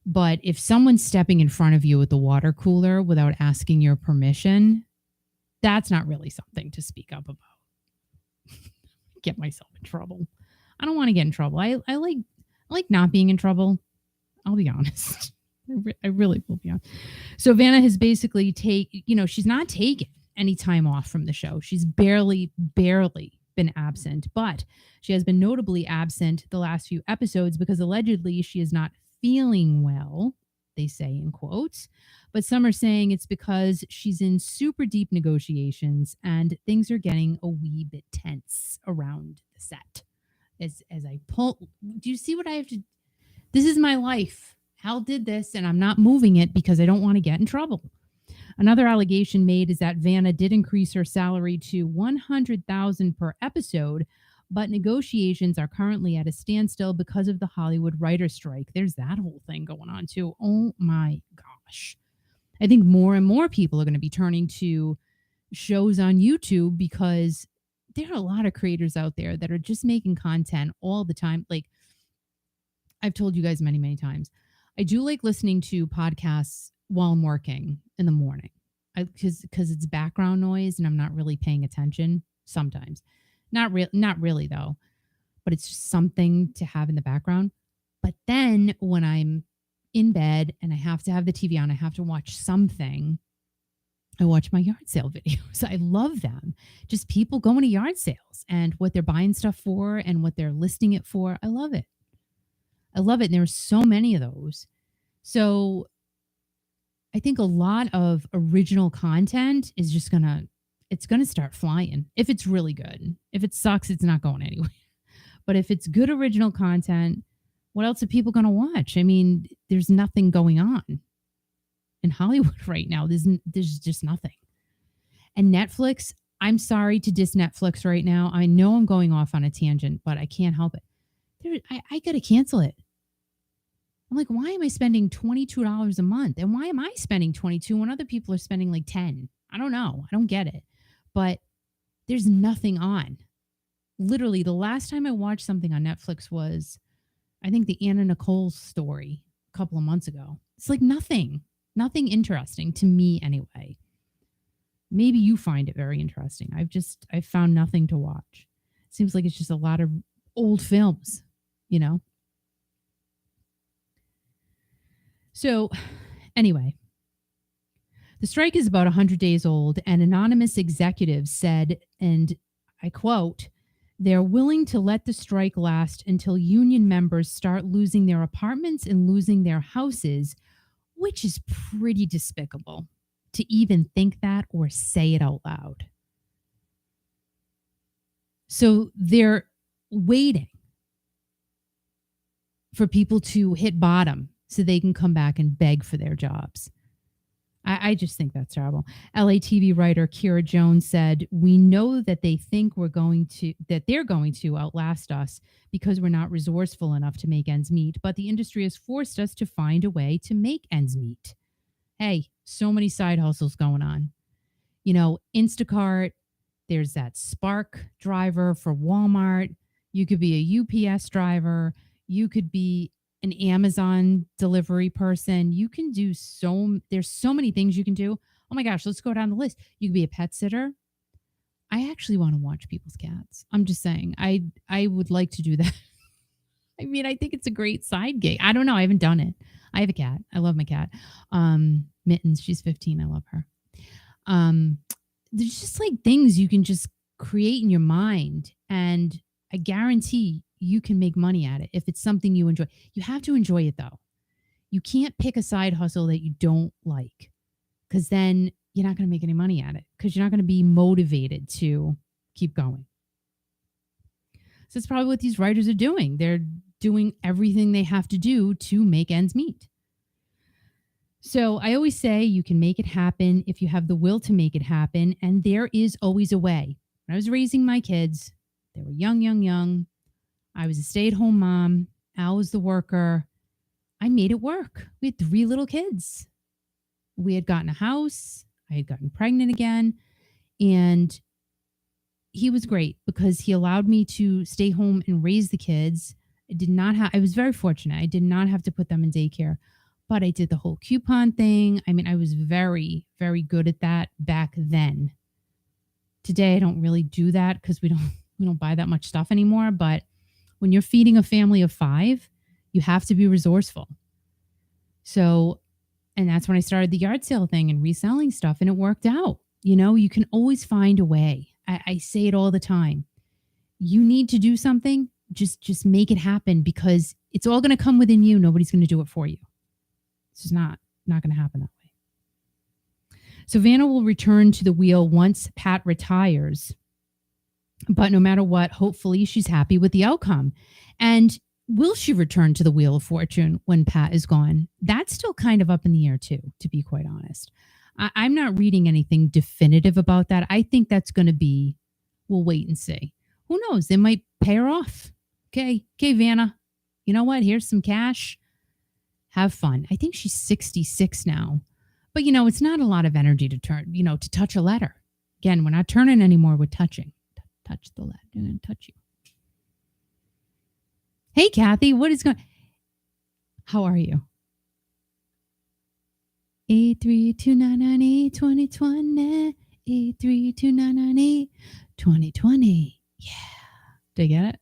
But if someone's stepping in front of you with the water cooler without asking your permission, that's not really something to speak up about. Get myself in trouble. I don't want to get in trouble. I like not being in trouble. I'll be honest. I really will be honest. So Vanna has basically she's not taken any time off from the show. She's barely been absent, but she has been notably absent the last few episodes because allegedly she is not feeling well, they say in quotes. But some are saying it's because she's in super deep negotiations and things are getting a wee bit tense around the set. As I pull, do you see what I have to? This is my life. Hal did this and I'm not moving it because I don't want to get in trouble. Another allegation made is that Vanna did increase her salary to $100,000 per episode, but negotiations are currently at a standstill because of the Hollywood writer's strike. There's that whole thing going on too. Oh my gosh. I think more and more people are going to be turning to shows on YouTube because there are a lot of creators out there that are just making content all the time. Like I've told you guys many, many times, I do like listening to podcasts while I'm working in the morning because it's background noise and I'm not really paying attention sometimes. Not really though, but it's just something to have in the background. But then when I'm in bed and I have to have the TV on, I have to watch something. I watch my yard sale videos. I love them. Just people going to yard sales and what they're buying stuff for and what they're listing it for. I love it. And there's so many of those. So I think a lot of original content is just it's going to start flying if it's really good. If it sucks, it's not going anywhere. But if it's good original content, what else are people going to watch? I mean, there's nothing going on in Hollywood right now. There's just nothing. And Netflix, I'm sorry to diss Netflix right now. I know I'm going off on a tangent, but I can't help it. I got to cancel it. I'm like, why am I spending $22 a month? And why am I spending $22 when other people are spending like $10? I don't know. I don't get it. But there's nothing on. Literally, the last time I watched something on Netflix was, I think, the Anna Nicole story a couple of months ago. It's like nothing interesting to me anyway. Maybe you find it very interesting. I've found nothing to watch. It seems like it's just a lot of old films, So anyway, the strike is about 100 days old, and anonymous executives said, and I quote, they're willing to let the strike last until union members start losing their apartments and losing their houses, which is pretty despicable to even think that or say it out loud. So they're waiting for people to hit bottom so they can come back and beg for their jobs. I just think that's terrible. LA TV writer Kira Jones said, we know that they think they're going to outlast us because we're not resourceful enough to make ends meet, but the industry has forced us to find a way to make ends meet. Hey, so many side hustles going on. Instacart, there's that Spark driver for Walmart. You could be a UPS driver. You could be an Amazon delivery person. You can do there's so many things you can do. Oh my gosh, let's go down the list. You could be a pet sitter. I actually want to watch people's cats. I'm just saying, I would like to do that. I mean, I think it's a great side gig. I don't know. I haven't done it. I have a cat. I love my cat. Mittens, she's 15. I love her. There's just like things you can just create in your mind. And I guarantee you can make money at it if it's something you enjoy. You have to enjoy it though. You can't pick a side hustle that you don't like, because then you're not going to make any money at it because you're not going to be motivated to keep going. So it's probably what these writers are doing. They're doing everything they have to do to make ends meet. So I always say you can make it happen if you have the will to make it happen. And there is always a way. When I was raising my kids, they were young. I was a stay-at-home mom. Al was the worker. I made it work. We had 3 little kids. We had gotten a house. I had gotten pregnant again. And he was great because he allowed me to stay home and raise the kids. I was very fortunate. I did not have to put them in daycare, but I did the whole coupon thing. I mean, I was very, very good at that back then. Today, I don't really do that because we don't buy that much stuff anymore. But when you're feeding a family of 5, you have to be resourceful. So, and that's when I started the yard sale thing and reselling stuff, and it worked out. You can always find a way. I say it all the time. You need to do something, just make it happen because it's all going to come within you. Nobody's going to do it for you. It's just not going to happen that way. So Vanna will return to the wheel once Pat retires. But no matter what, hopefully she's happy with the outcome. And will she return to the Wheel of Fortune when Pat is gone? That's still kind of up in the air too, to be quite honest. I'm not reading anything definitive about that. I think that's going to be, we'll wait and see. Who knows? They might pay her off. Okay, Vanna, you know what? Here's some cash. Have fun. I think she's 66 now. But, it's not a lot of energy to turn, to touch a letter. Again, we're not turning anymore. We're touching. Touch the letter. I'm going to touch you. Hey, Kathy, what is going on? How are you? 832992020. 832992020. Yeah. Did I get it?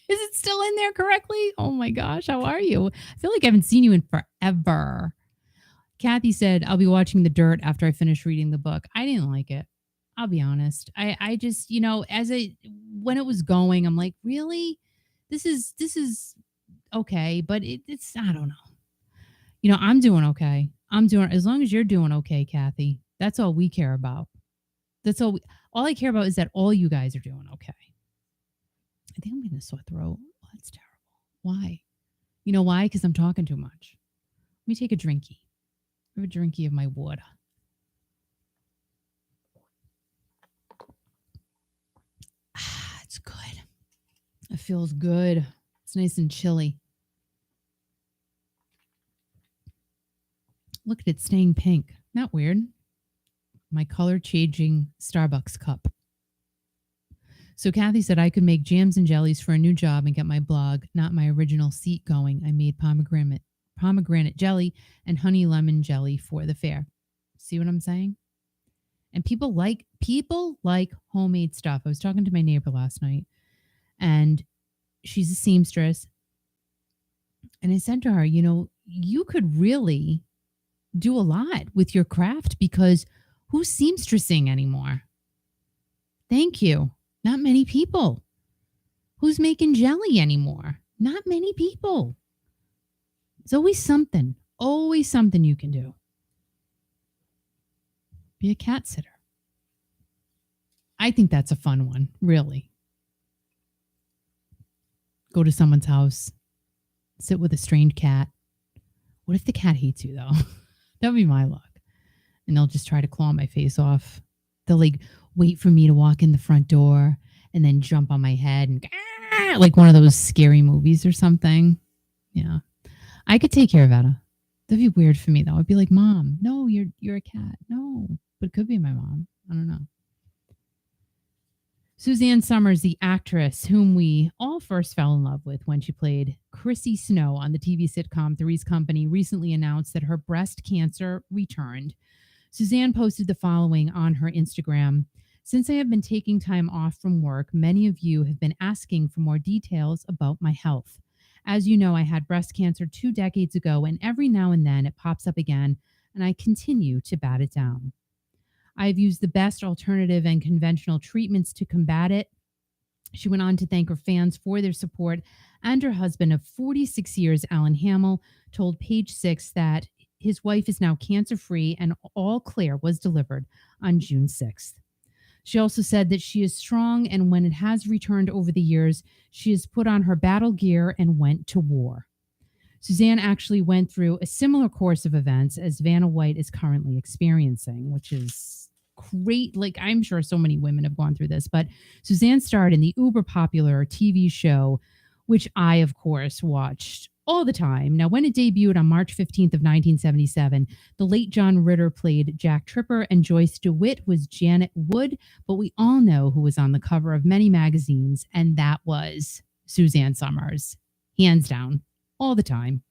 Is it still in there correctly? Oh my gosh, how are you? I feel like I haven't seen you in forever. Kathy said, I'll be watching The Dirt after I finish reading the book. I didn't like it. I'll be honest. I just, when it was going, I'm like, really? This is okay, but it's, I don't know. I'm doing okay. As long as you're doing okay, Kathy, that's all we care about. That's all I care about is that all you guys are doing okay. I think I'm getting a sore throat. Oh, that's terrible. Why? You know why? Because I'm talking too much. Let me take a drinky. Have a drinky of my water. It's good. It feels good. It's nice and chilly. Look at it staying pink. Not weird. My color changing Starbucks cup. So Kathy said I could make jams and jellies for a new job and get my blog, not my original seat going. I made pomegranate jelly and honey lemon jelly for the fair. See what I'm saying? And people like homemade stuff. I was talking to my neighbor last night, and she's a seamstress. And I said to her, you could really do a lot with your craft because who's seamstressing anymore? Thank you. Not many people. Who's making jelly anymore? Not many people. There's always something you can do. Be a cat sitter. I think that's a fun one, really. Go to someone's house, sit with a strange cat. What if the cat hates you, though? That would be my luck. And they'll just try to claw my face off. They'll wait for me to walk in the front door and then jump on my head and like one of those scary movies or something. Yeah. I could take care of Etta. That'd be weird for me, though. I'd be like, Mom, no, you're a cat. No, but it could be my mom. I don't know. Suzanne Somers, the actress whom we all first fell in love with when she played Chrissy Snow on the TV sitcom Three's Company, recently announced that her breast cancer returned. Suzanne posted the following on her Instagram. Since I have been taking time off from work, many of you have been asking for more details about my health. As you know, I had breast cancer 2 decades ago, and every now and then it pops up again, and I continue to bat it down. I've used the best alternative and conventional treatments to combat it. She went on to thank her fans for their support, and her husband of 46 years, Alan Hamill, told Page Six that his wife is now cancer-free and all clear was delivered on June 6th. She also said that she is strong, and when it has returned over the years, she has put on her battle gear and went to war. Suzanne actually went through a similar course of events as Vanna White is currently experiencing, which is great. Like, I'm sure so many women have gone through this, but Suzanne starred in the uber popular TV show, which I, of course, watched all the time. Now, when it debuted on March 15th of 1977, the late John Ritter played Jack Tripper and Joyce DeWitt was Janet Wood, but we all know who was on the cover of many magazines, and that was Suzanne Somers, hands down, all the time.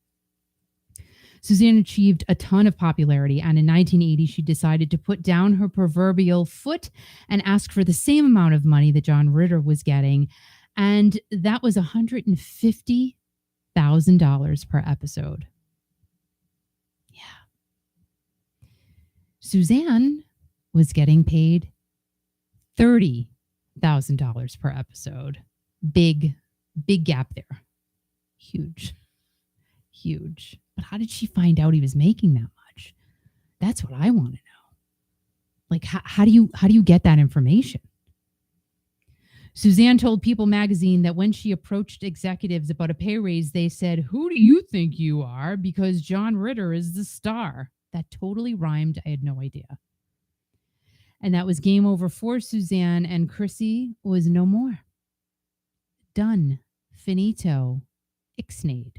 Suzanne achieved a ton of popularity, and in 1980, she decided to put down her proverbial foot and ask for the same amount of money that John Ritter was getting, and that was $150,000 per episode. Yeah. Suzanne was getting paid $30,000 per episode. Big gap there. Huge. But how did she find out he was making that much? That's what I want to know. Like, how do you get that information? Suzanne told People magazine that when she approached executives about a pay raise, they said, "Who do you think you are? Because John Ritter is the star." That totally rhymed. I had no idea. And that was game over for Suzanne, and Chrissy was no more. Done. Finito. Ixnayed.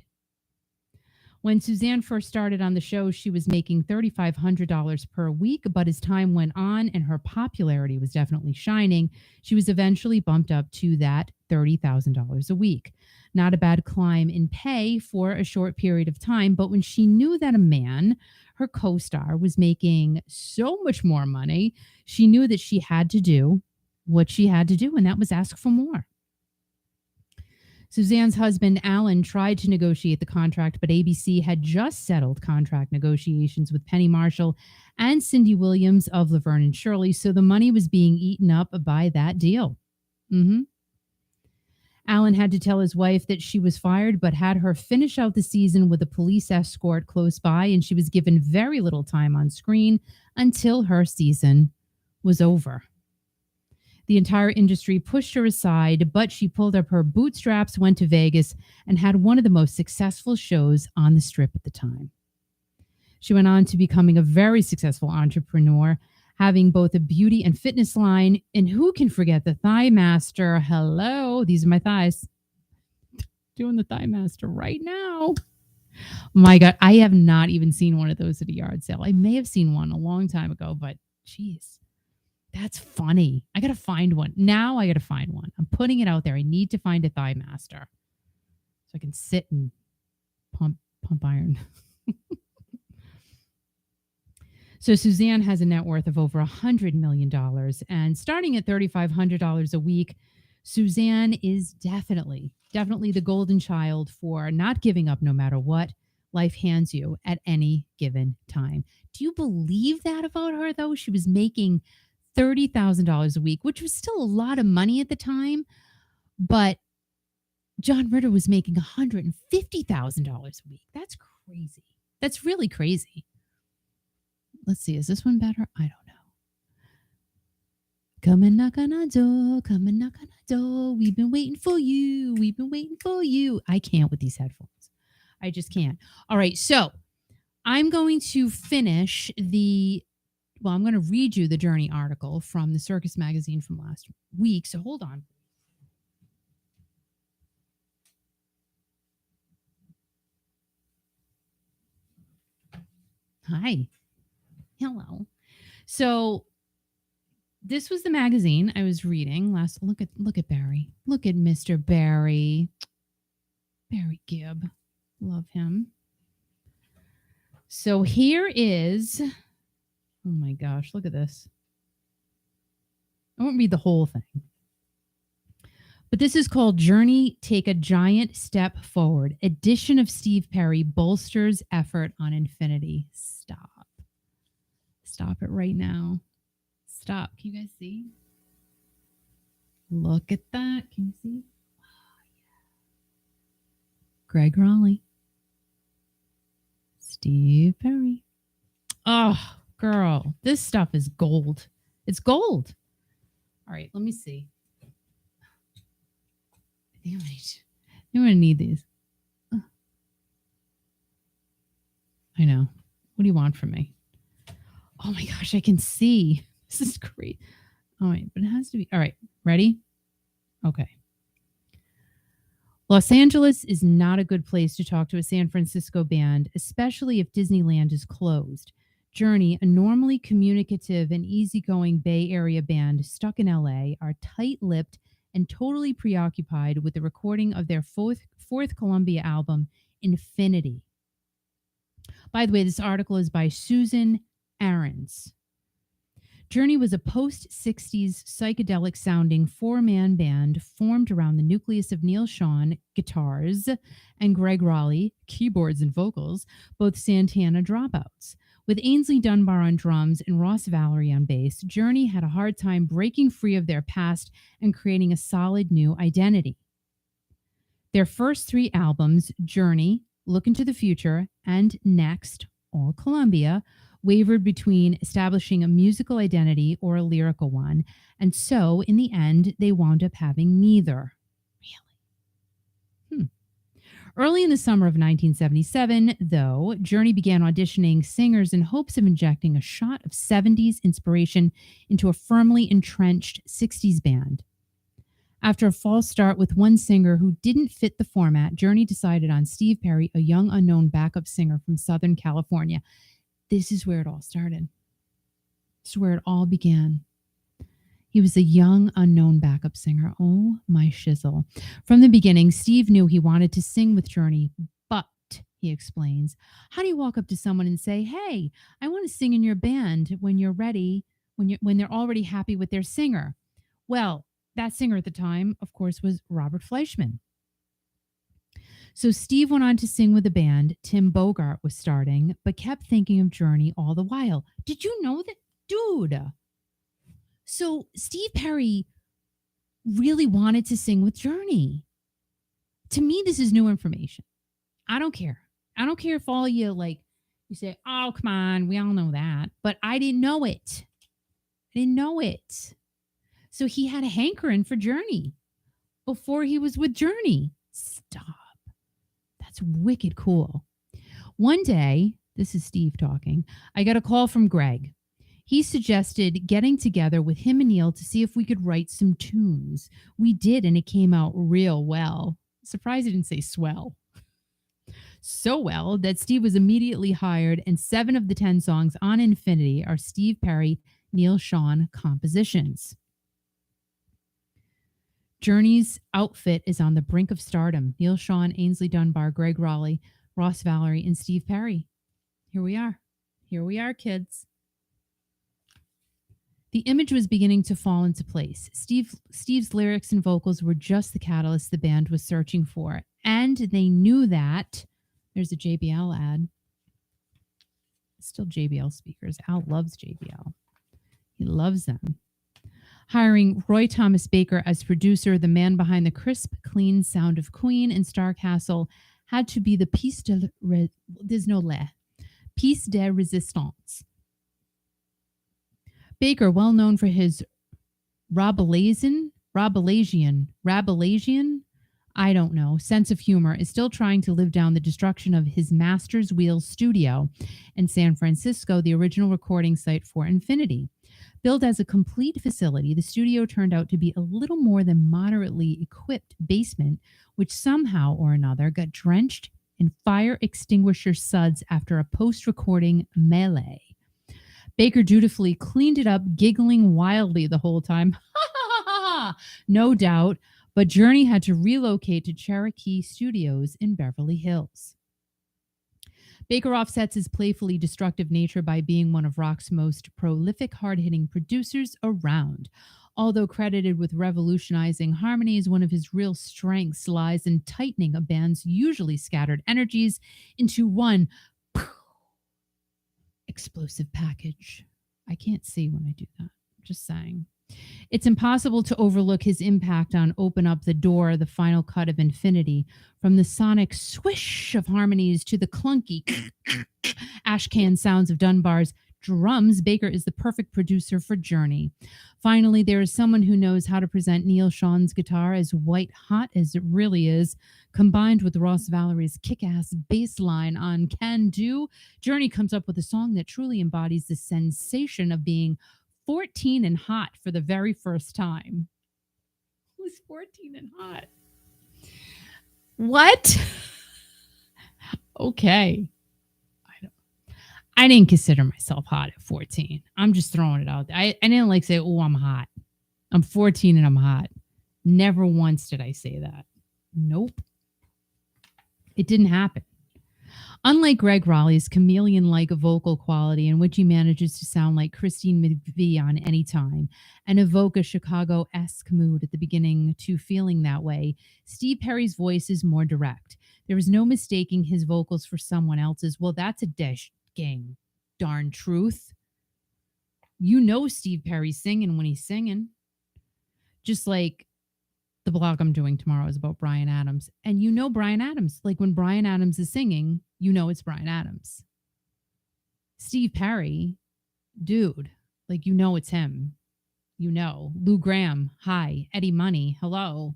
When Suzanne first started on the show, she was making $3,500 per week, but as time went on and her popularity was definitely shining, she was eventually bumped up to that $30,000 a week. Not a bad climb in pay for a short period of time, but when she knew that a man, her co-star, was making so much more money, she knew that she had to do what she had to do, and that was ask for more. Suzanne's husband, Alan, tried to negotiate the contract, but ABC had just settled contract negotiations with Penny Marshall and Cindy Williams of Laverne and Shirley, so the money was being eaten up by that deal. Alan had to tell his wife that she was fired, but had her finish out the season with a police escort close by, and she was given very little time on screen until her season was over. The entire industry pushed her aside, but she pulled up her bootstraps, went to Vegas, and had one of the most successful shows on the Strip at the time. She went on to becoming a very successful entrepreneur, having both a beauty and fitness line. And who can forget the Thigh Master? Hello, these are my thighs. Doing the Thigh Master right now. My God, I have not even seen one of those at a yard sale. I may have seen one a long time ago, but geez. That's funny. I got to find one. Now I got to find one. I'm putting it out there. I need to find a Thigh Master so I can sit and pump iron. So Suzanne has a net worth of over $100 million. And starting at $3,500 a week, Suzanne is definitely the golden child for not giving up no matter what life hands you at any given time. Do you believe that about her, though? She was making $30,000 a week, which was still a lot of money at the time, but John Ritter was making $150,000 a week. That's crazy. That's really crazy. Let's see. Is this one better? I don't know. Come and knock on our door. Come and knock on our door. We've been waiting for you. We've been waiting for you. I can't with these headphones. I just can't. All right. So I'm going to finish I'm going to read you the Journey article from the Circus magazine from last week. So hold on. Hi. Hello. So this was the magazine I was reading last. Look at Barry. Look at Mr. Barry. Barry Gibb. Love him. So here is, oh my gosh, look at this. I won't read the whole thing. But this is called Journey Take a Giant Step Forward. Edition of Steve Prry bolsters effort on infinity. Stop. Stop it right now. Stop. Can you guys see? Look at that. Can you see? Oh, yeah. Greg Raleigh. Steve Prry. Oh, girl, this stuff is gold. It's gold. All right, let me see. I think I'm gonna need these. I know. What do you want from me? Oh my gosh, I can see. This is great. All right, but it has to be. All right, ready? Okay. Los Angeles is not a good place to talk to a San Francisco band, especially if Disneyland is closed. Journey, a normally communicative and easygoing Bay Area band stuck in LA, are tight-lipped and totally preoccupied with the recording of their fourth Columbia album, Infinity. By the way, this article is by Susan Somers. Journey was a post-60s psychedelic sounding four-man band formed around the nucleus of Neil Schon, guitars, and Greg Raleigh, keyboards and vocals, both Santana dropouts. With Ainsley Dunbar on drums and Ross Valerie on bass, Journey had a hard time breaking free of their past and creating a solid new identity. Their first three albums, Journey, Look into the Future, and Next, All Columbia, wavered between establishing a musical identity or a lyrical one, and so, in the end, they wound up having neither. Really? Early in the summer of 1977, though, Journey began auditioning singers in hopes of injecting a shot of 70s inspiration into a firmly entrenched 60s band. After a false start with one singer who didn't fit the format, Journey decided on Steve Prry, a young unknown backup singer from Southern California. This is where it all started. This is where it all began. He was a young, unknown backup singer. Oh, my shizzle. From the beginning, Steve knew he wanted to sing with Journey, but, he explains, how do you walk up to someone and say, hey, I want to sing in your band when you're ready, when they're already happy with their singer? Well, that singer at the time, of course, was Robert Fleischman. So Steve went on to sing with the band Tim Bogart was starting, but kept thinking of Journey all the while. Did you know that? Dude. So Steve Prry really wanted to sing with Journey. To me, this is new information. I don't care. I don't care if all you say, oh, come on, we all know that. But I didn't know it. So he had a hankering for Journey before he was with Journey. Stop. That's wicked cool. One day, this is Steve talking, I got a call from Greg. He suggested getting together with him and Neil to see if we could write some tunes. We did, and it came out real well. Surprised he didn't say swell. So well that Steve was immediately hired, and 7 of the 10 songs on Infinity are Steve Prry, Neil Schon compositions. Journey's outfit is on the brink of stardom. Neil Schon, Ainsley Dunbar, Greg Raleigh, Ross Valerie, and Steve Prry. Here we are, kids. The image was beginning to fall into place. Steve's lyrics and vocals were just the catalyst the band was searching for. And they knew that. There's a JBL ad. Still JBL speakers. Al loves JBL. He loves them. Hiring Roy Thomas Baker as producer, the man behind the crisp, clean sound of Queen and Star Castle had to be the piece de resistance. Baker, well known for his Rabelaisian, I don't know, sense of humor, is still trying to live down the destruction of his Master's Wheel studio in San Francisco, the original recording site for Infinity. Billed as a complete facility, the studio turned out to be a little more than moderately equipped basement, which somehow or another got drenched in fire extinguisher suds after a post-recording melee. Baker dutifully cleaned it up, giggling wildly the whole time. No doubt, but Journey had to relocate to Cherokee Studios in Beverly Hills. Baker offsets his playfully destructive nature by being one of rock's most prolific, hard-hitting producers around. Although credited with revolutionizing harmonies, one of his real strengths lies in tightening a band's usually scattered energies into one explosive package. I can't see when I do that. Just saying. It's impossible to overlook his impact on Open Up the Door, the final cut of Infinity. From the sonic swish of harmonies to the clunky ashcan sounds of Dunbar's drums, Baker is the perfect producer for Journey. Finally, there is someone who knows how to present Neil Sean's guitar as white hot as it really is, combined with Ross Valerie's kick-ass bass line on Can Do. Journey comes up with a song that truly embodies the sensation of being 14 and hot for the very first time. Who's 14 and hot? What? Okay. I didn't consider myself hot at 14. I'm just throwing it out there. I didn't like say, oh, I'm hot. I'm 14 and I'm hot. Never once did I say that. Nope. It didn't happen. Unlike Greg Raleigh's chameleon-like vocal quality, in which he manages to sound like Christine McVie on any time and evoke a Chicago-esque mood at the beginning to feeling that way, Steve Prry's voice is more direct. There is no mistaking his vocals for someone else's. Well, that's a gang darn truth. You know Steve Prry's singing when he's singing. Just like the blog I'm doing tomorrow is about Bryan Adams. And you know Bryan Adams. Like when Bryan Adams is singing, you know it's Bryan Adams. Steve Prry, dude, like you know it's him. You know. Lou Gramm, hi. Eddie Money, hello.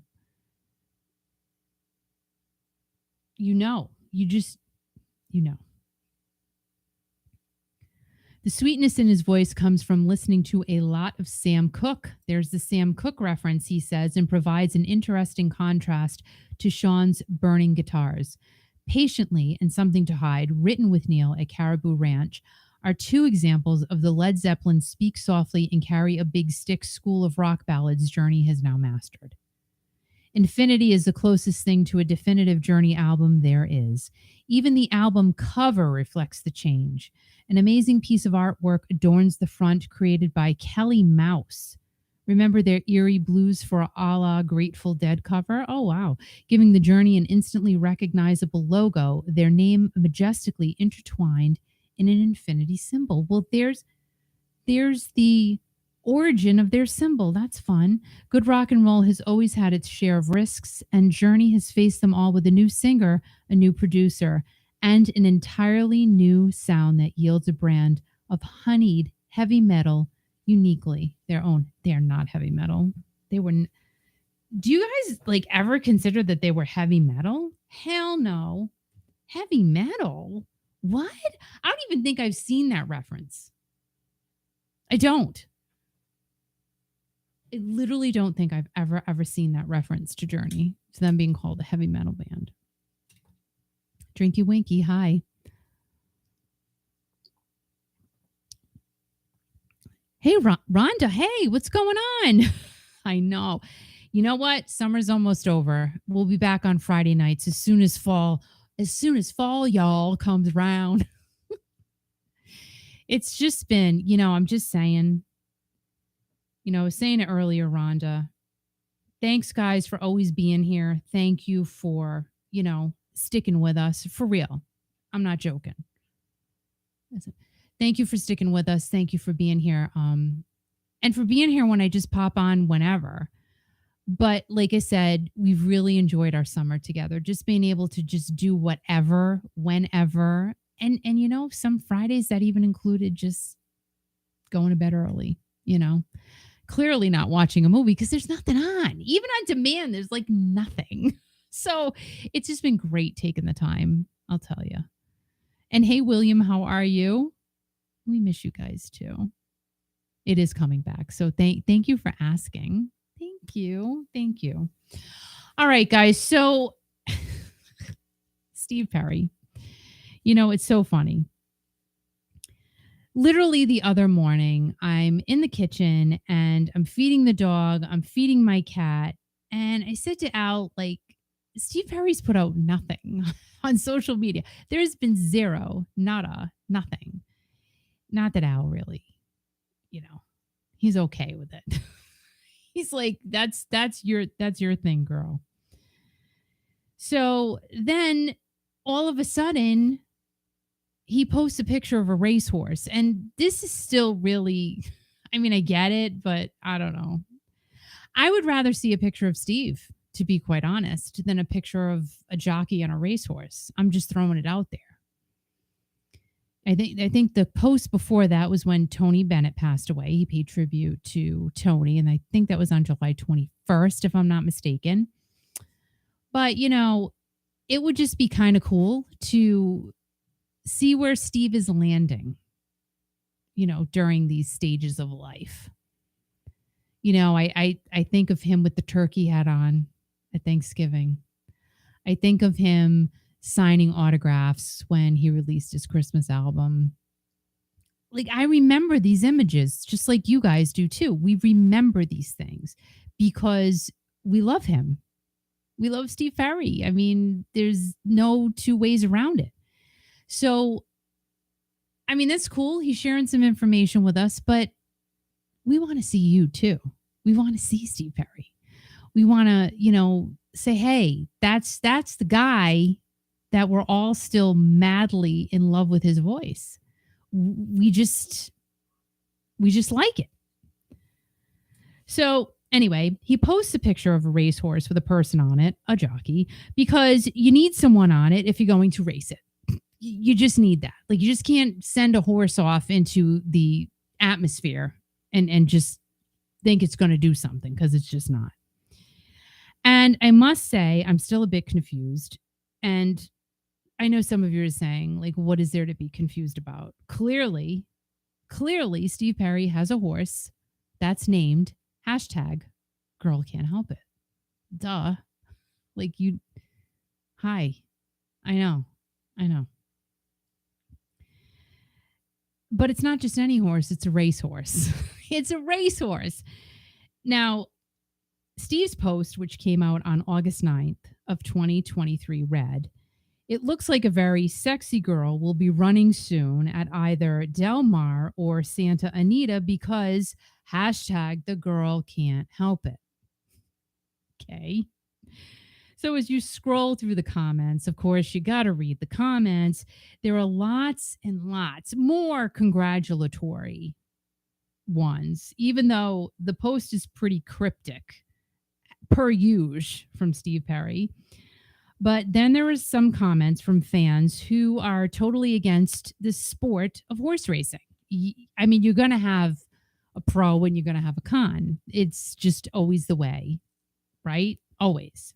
You know. You know. The sweetness in his voice comes from listening to a lot of Sam Cooke. There's the Sam Cooke reference, he says, and provides an interesting contrast to Sean's burning guitars. Patiently and Something to Hide, written with Neil at Caribou Ranch, are two examples of the Led Zeppelin Speak Softly and Carry a Big Stick school of rock ballads Journey has now mastered. Infinity is the closest thing to a definitive Journey album there is. Even the album cover reflects the change. An amazing piece of artwork adorns the front, created by Kelly Mouse. Remember their eerie Blues for a la Grateful Dead cover? Oh, wow. Giving the Journey an instantly recognizable logo, their name majestically intertwined in an infinity symbol. Well, there's the origin of their symbol. That's fun. Good rock and roll has always had its share of risks, and Journey has faced them all with a new singer, a new producer, and an entirely new sound that yields a brand of honeyed heavy metal uniquely their own. They're not heavy metal. They were. Do you guys like ever consider that they were heavy metal? Hell no. Heavy metal? What? I don't even think I've seen that reference. I don't. I literally don't think I've ever seen that reference to Journey, to them being called a heavy metal band. Drinky Winky, hi. Hey, Rhonda, hey, what's going on? I know. You know what? Summer's almost over. We'll be back on Friday nights as soon as fall, y'all, comes around. It's just been, I'm just saying, I was saying it earlier, Rhonda. Thanks, guys, for always being here. Thank you for, sticking with us. For real. I'm not joking. Thank you for sticking with us. Thank you for being here. And for being here when I just pop on whenever. But like I said, we've really enjoyed our summer together. Just being able to just do whatever, whenever. And some Fridays that even included just going to bed early, Clearly not watching a movie because there's nothing on. Even on demand, there's like nothing. So it's just been great taking the time, I'll tell you. And hey, William, how are you? We miss you guys too. It is coming back. So thank you for asking. Thank you. All right, guys. So Steve Prry, it's so funny. Literally the other morning, I'm in the kitchen and I'm feeding the dog. I'm feeding my cat. And I said to Al, like, Steve Prry's put out nothing on social media. There's been zero, nada, nothing. Not that Al really, he's okay with it. He's like, that's your thing, girl. So then all of a sudden, he posts a picture of a racehorse. And this is still really, I get it, but I don't know. I would rather see a picture of Steve, to be quite honest, than a picture of a jockey on a racehorse. I'm just throwing it out there. I think the post before that was when Tony Bennett passed away. He paid tribute to Tony, and I think that was on July 21st, if I'm not mistaken. But, it would just be kind of cool to see where Steve is landing, during these stages of life. I think of him with the turkey hat on at Thanksgiving. I think of him signing autographs when he released his Christmas album. Like, I remember these images just like you guys do too. We remember these things because we love him. We love Steve Prry. I mean, there's no two ways around it. So, I mean, that's cool. He's sharing some information with us, but we want to see you too. We want to see Steve Prry. We want to, say, hey, that's the guy that we're all still madly in love with his voice. We just like it. So anyway, he posts a picture of a racehorse with a person on it, a jockey, because you need someone on it if you're going to race it. You just need that. Like, you just can't send a horse off into the atmosphere and just think it's going to do something, because it's just not. And I must say, I'm still a bit confused. And I know some of you are saying, like, what is there to be confused about? Clearly, Steve Prry has a horse that's named #Girl Can't Help It. Duh. Like, hi. I know. But it's not just any horse, it's a racehorse. It's a racehorse. Now, Steve's post, which came out on August 9th of 2023, read, "It looks like a very sexy girl will be running soon at either Del Mar or Santa Anita because #the girl can't help it." Okay. So as you scroll through the comments, of course, you got to read the comments. There are lots and lots more congratulatory ones, even though the post is pretty cryptic, per usual, from Steve Prry. But then there was some comments from fans who are totally against the sport of horse racing. I mean, you're going to have a pro and you're going to have a con. It's just always the way, right? Always.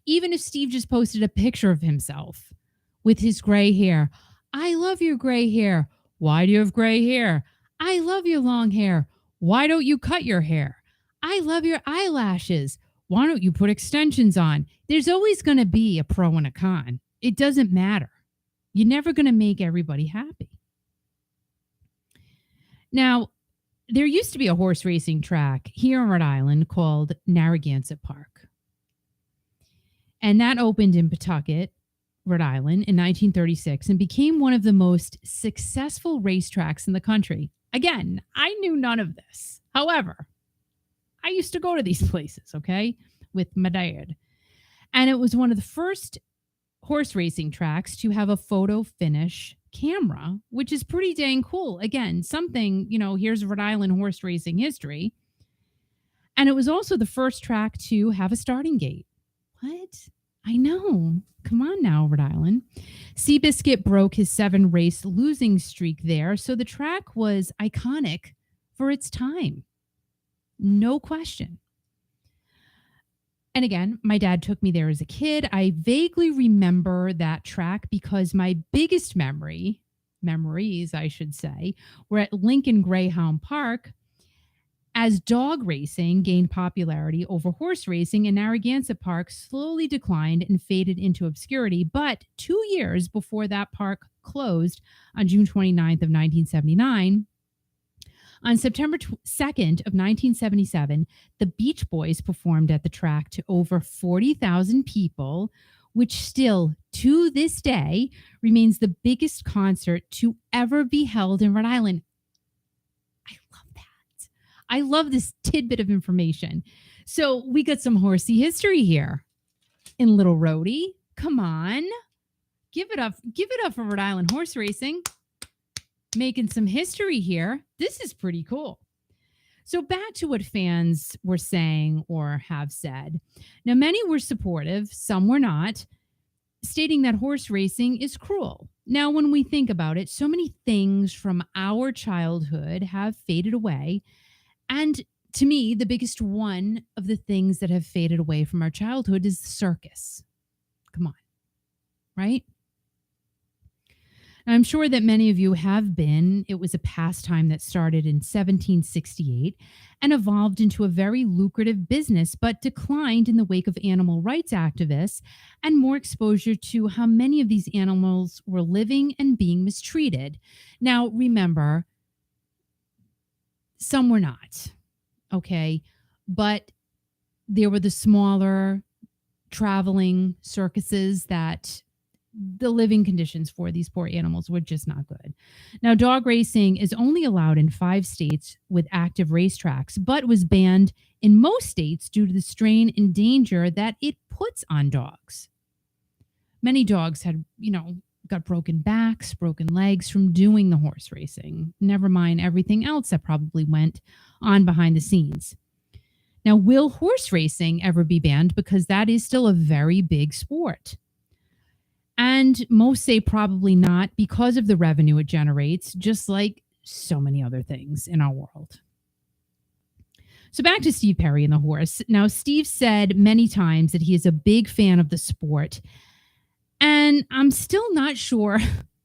Even if Steve just posted a picture of himself with his gray hair. I love your gray hair. Why do you have gray hair? I love your long hair. Why don't you cut your hair? I love your eyelashes. Why don't you put extensions on? There's always going to be a pro and a con. It doesn't matter. You're never going to make everybody happy. Now, there used to be a horse racing track here in Rhode Island called Narragansett Park. And that opened in Pawtucket, Rhode Island in 1936 and became one of the most successful racetracks in the country. Again, I knew none of this. However, I used to go to these places, okay, with my dad. And it was one of the first horse racing tracks to have a photo finish camera, which is pretty dang cool. Again, something, here's Rhode Island horse racing history. And it was also the first track to have a starting gate. What? I know. Come on now, Rhode Island. Seabiscuit broke his 7-race losing streak there, so the track was iconic for its time. No question. And again, my dad took me there as a kid. I vaguely remember that track because my biggest memories, I should say, were at Lincoln Greyhound Park as dog racing gained popularity over horse racing, and Narragansett Park slowly declined and faded into obscurity. But 2 years before that park closed on June 29th of 1979, on September 2nd of 1977, the Beach Boys performed at the track to over 40,000 people, which still, to this day, remains the biggest concert to ever be held in Rhode Island. I love that. I love this tidbit of information. So we got some horsey history here in Little Rhodey. Come on. Give it up for Rhode Island horse racing. Making some history here. This is pretty cool. So back to what fans were saying or have said. Now, many were supportive, some were not, stating that horse racing is cruel. Now, when we think about it, so many things from our childhood have faded away. And to me, the biggest one of the things that have faded away from our childhood is the circus. Come on, right? I'm sure that many of you have been. It was a pastime that started in 1768 and evolved into a very lucrative business, but declined in the wake of animal rights activists and more exposure to how many of these animals were living and being mistreated. Now, remember, some were not, okay? But there were the smaller traveling circuses that the living conditions for these poor animals were just not good. Now, dog racing is only allowed in 5 states with active racetracks, but was banned in most states due to the strain and danger that it puts on dogs. Many dogs had, got broken backs, broken legs from doing the horse racing, never mind everything else that probably went on behind the scenes. Now, will horse racing ever be banned? Because that is still a very big sport. And most say probably not because of the revenue it generates, just like so many other things in our world. So back to Steve Prry and the horse. Now, Steve said many times that he is a big fan of the sport, and I'm still not sure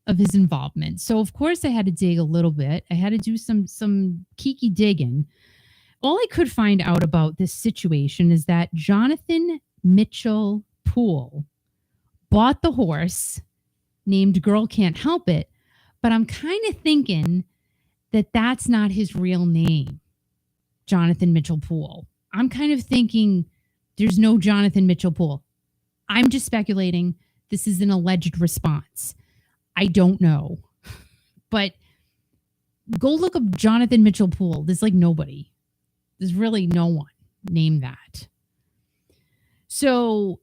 of his involvement. So, of course, I had to dig a little bit. I had to do some Kiki digging. All I could find out about this situation is that Jonathan Mitchell Poole bought the horse named Girl Can't Help It, but I'm kind of thinking that that's not his real name, Jonathan Mitchell Poole. I'm kind of thinking there's no Jonathan Mitchell Poole. I'm just speculating. This is an alleged response. I don't know. But go look up Jonathan Mitchell Poole. There's like nobody. There's really no one named that. So,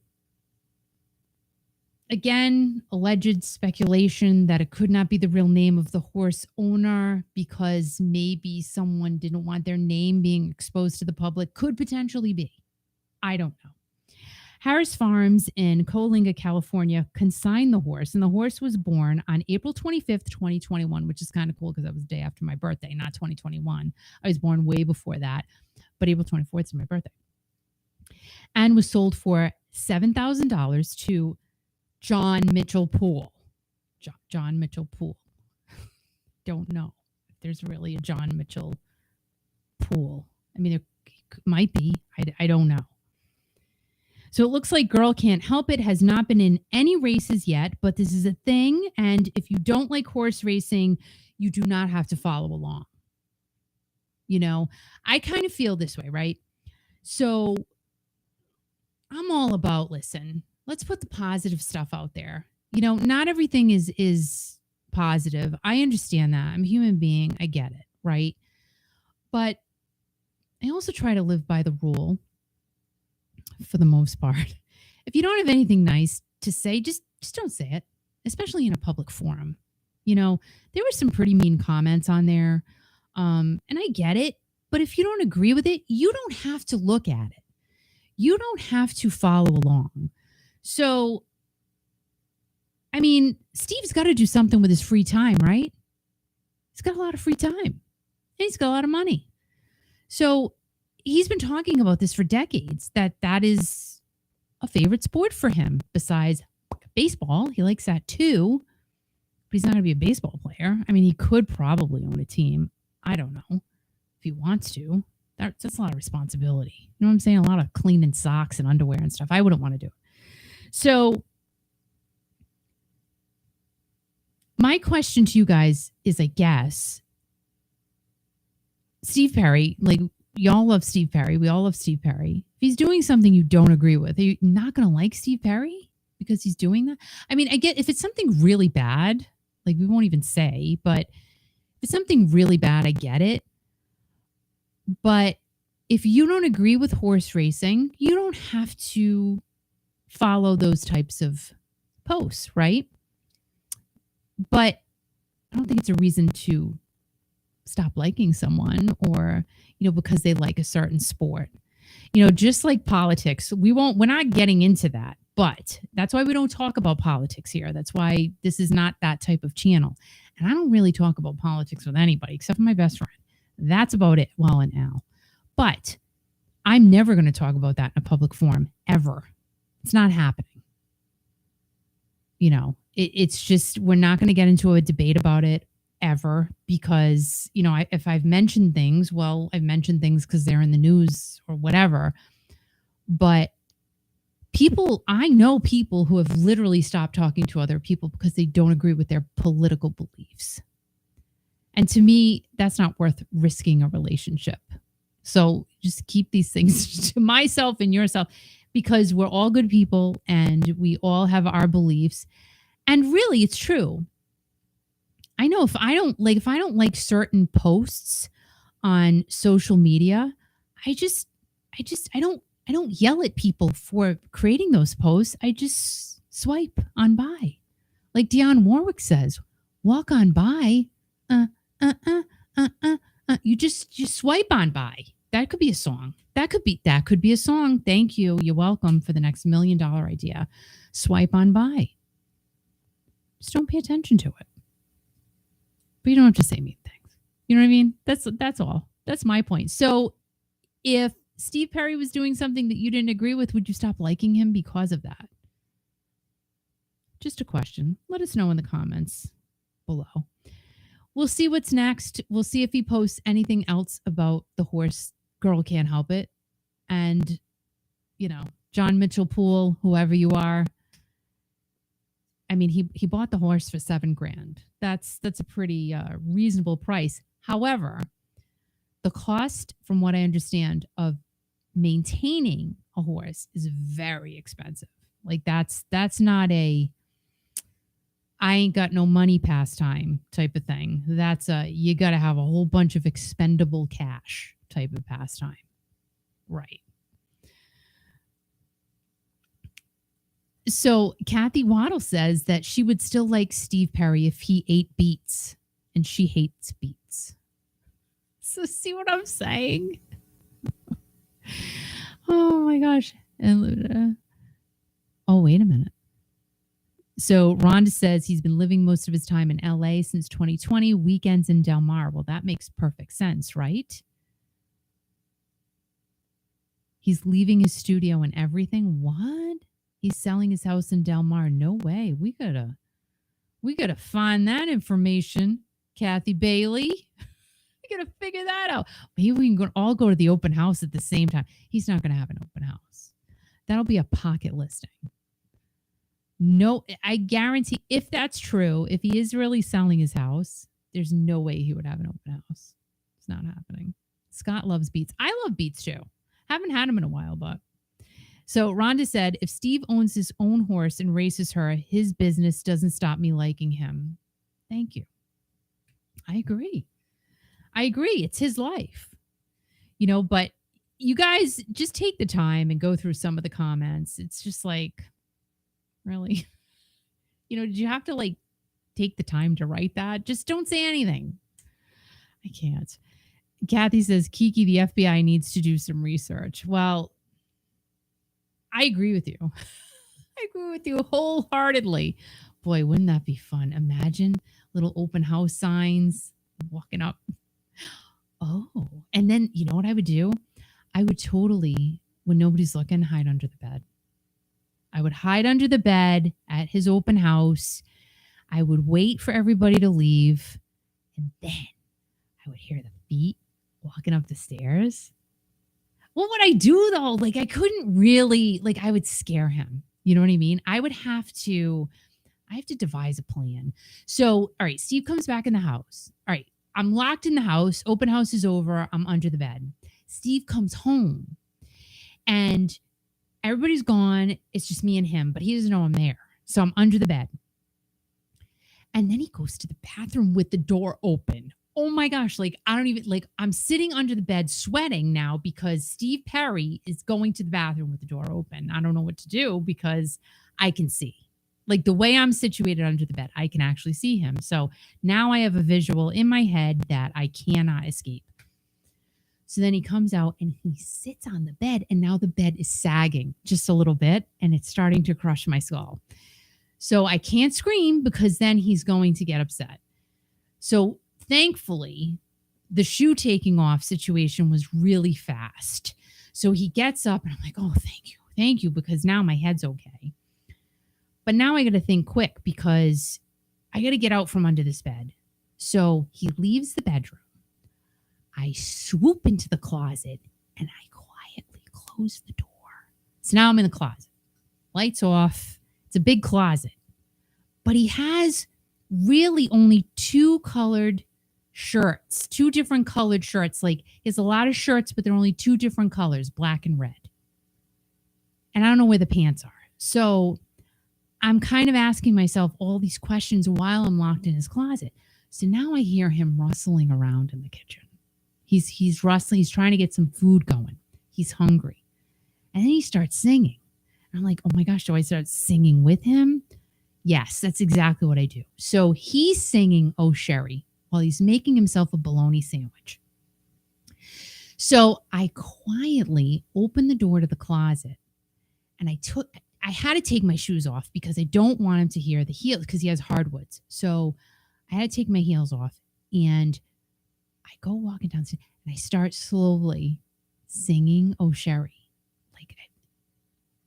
again, alleged speculation that it could not be the real name of the horse owner because maybe someone didn't want their name being exposed to the public. Could potentially be. I don't know. Harris Farms in Coalinga, California consigned the horse, and the horse was born on April 25th, 2021, which is kind of cool because that was the day after my birthday, not 2021. I was born way before that, but April 24th is my birthday. And was sold for $7,000 to John Mitchell Poole. John Mitchell Poole. Don't know if there's really a John Mitchell Poole. I mean, there might be. I don't know. So it looks like Girl Can't Help It has not been in any races yet, but this is a thing. And if you don't like horse racing, you do not have to follow along. I kind of feel this way, right? So I'm all about, listen, let's put the positive stuff out there. Not everything is positive. I understand that. I'm a human being. I get it, right? But I also try to live by the rule for the most part. If you don't have anything nice to say, just don't say it, especially in a public forum. There were some pretty mean comments on there. And I get it. But if you don't agree with it, you don't have to look at it. You don't have to follow along. So, I mean, Steve's got to do something with his free time, right? He's got a lot of free time. And he's got a lot of money. So he's been talking about this for decades, that is a favorite sport for him besides baseball. He likes that too. But he's not going to be a baseball player. I mean, he could probably own a team. I don't know if he wants to. That's a lot of responsibility. You know what I'm saying? A lot of cleaning socks and underwear and stuff. I wouldn't want to do it. So my question to you guys is, I guess, Steve Prry, like, y'all love Steve Prry. We all love Steve Prry. If he's doing something you don't agree with, are you not going to like Steve Prry because he's doing that? I mean, I get if it's something really bad, like we won't even say, but if it's something really bad, I get it. But if you don't agree with horse racing, you don't have to follow those types of posts, right? But I don't think it's a reason to stop liking someone or, because they like a certain sport. Just like politics, we're not getting into that, but that's why we don't talk about politics here. That's why this is not that type of channel. And I don't really talk about politics with anybody except for my best friend. That's about it. Well, and Al. But I'm never going to talk about that in a public forum ever. It's not happening. It's just, we're not going to get into a debate about it ever because, if I've mentioned things, well, I've mentioned things because they're in the news or whatever. But I know people who have literally stopped talking to other people because they don't agree with their political beliefs. And to me, that's not worth risking a relationship. So just keep these things to myself and yourself because we're all good people and we all have our beliefs. And really, it's true. I know if I don't like certain posts on social media, I don't yell at people for creating those posts. I just swipe on by. Like Dionne Warwick says, walk on by. You just swipe on by. That could be a song. That could be a song. Thank you. You're welcome for the next $1 million idea. Swipe on by. Just don't pay attention to it. But you don't have to say mean things. You know what I mean? That's all. That's my point. So if Steve Prry was doing something that you didn't agree with, would you stop liking him because of that? Just a question. Let us know in the comments below. We'll see what's next. We'll see if he posts anything else about the horse. Girl can't help it. And, John Mitchell Poole, whoever you are. I mean, he bought the horse for $7,000. That's a pretty reasonable price. However, the cost, from what I understand, of maintaining a horse is very expensive. Like that's not a I ain't got no money pastime type of thing. That's you got to have a whole bunch of expendable cash type of pastime. Right. So Kathy Waddle says that she would still like Steve Prry if he ate beets, and she hates beets. So see what I'm saying? Oh my gosh. And oh, wait a minute. So Rhonda says he's been living most of his time in LA since 2020, weekends in Del Mar. Well, that makes perfect sense, right? He's leaving his studio and everything. What? He's selling his house in Del Mar. No way. We gotta find that information, Kathy Bailey. We gotta figure that out. Maybe we can all go to the open house at the same time. He's not gonna have an open house. That'll be a pocket listing. No, I guarantee if that's true, if he is really selling his house, there's no way he would have an open house. It's not happening. Scott loves beets. I love beets too. Haven't had them in a while, but. So Rhonda said, if Steve owns his own horse and races her, his business doesn't stop me liking him. Thank you. I agree. It's his life. But you guys just take the time and go through some of the comments. It's just like, really? Did you have to take the time to write that? Just don't say anything. I can't. Kathy says, Kiki, the FBI needs to do some research. Well, I agree with you. I agree with you wholeheartedly. Boy, wouldn't that be fun? Imagine little open house signs walking up. Oh, and then you know what I would do? I would totally, when nobody's looking, hide under the bed. I would hide under the bed at his open house. I would wait for everybody to leave. And then I would hear the feet walking up the stairs. What would I do though? I couldn't really, I would scare him. You know what I mean? I have to devise a plan. So, all right, Steve comes back in the house. All right, I'm locked in the house. Open house is over. I'm under the bed. Steve comes home and everybody's gone. It's just me and him, but he doesn't know I'm there. So I'm under the bed. And then he goes to the bathroom with the door open. Oh my gosh, I don't even, I'm sitting under the bed sweating now because Steve Prry is going to the bathroom with the door open. I don't know what to do because I can see. Like the way I'm situated under the bed, I can actually see him. So now I have a visual in my head that I cannot escape. So then he comes out and he sits on the bed, and now the bed is sagging just a little bit and it's starting to crush my skull. So I can't scream because then he's going to get upset. So thankfully, the shoe taking off situation was really fast. So he gets up and I'm like, oh, thank you, because now my head's okay. But now I got to think quick because I got to get out from under this bed. So he leaves the bedroom. I swoop into the closet and I quietly close the door. So now I'm in the closet. Lights off. It's a big closet. But he has really only two different colored shirts. Like he has a lot of shirts, but they're only two different colors, black and red. And I don't know where the pants are. So I'm kind of asking myself all these questions while I'm locked in his closet. So now I hear him rustling around in the kitchen. He's rustling. He's trying to get some food going. He's hungry. And then he starts singing. And I'm like, oh my gosh, do I start singing with him? Yes, that's exactly what I do. So he's singing Oh Sherry while he's making himself a bologna sandwich. So I quietly opened the door to the closet and I had to take my shoes off because I don't want him to hear the heels because he has hardwoods. So I had to take my heels off and I go walking downstairs and I start slowly singing Oh Sherry. Like,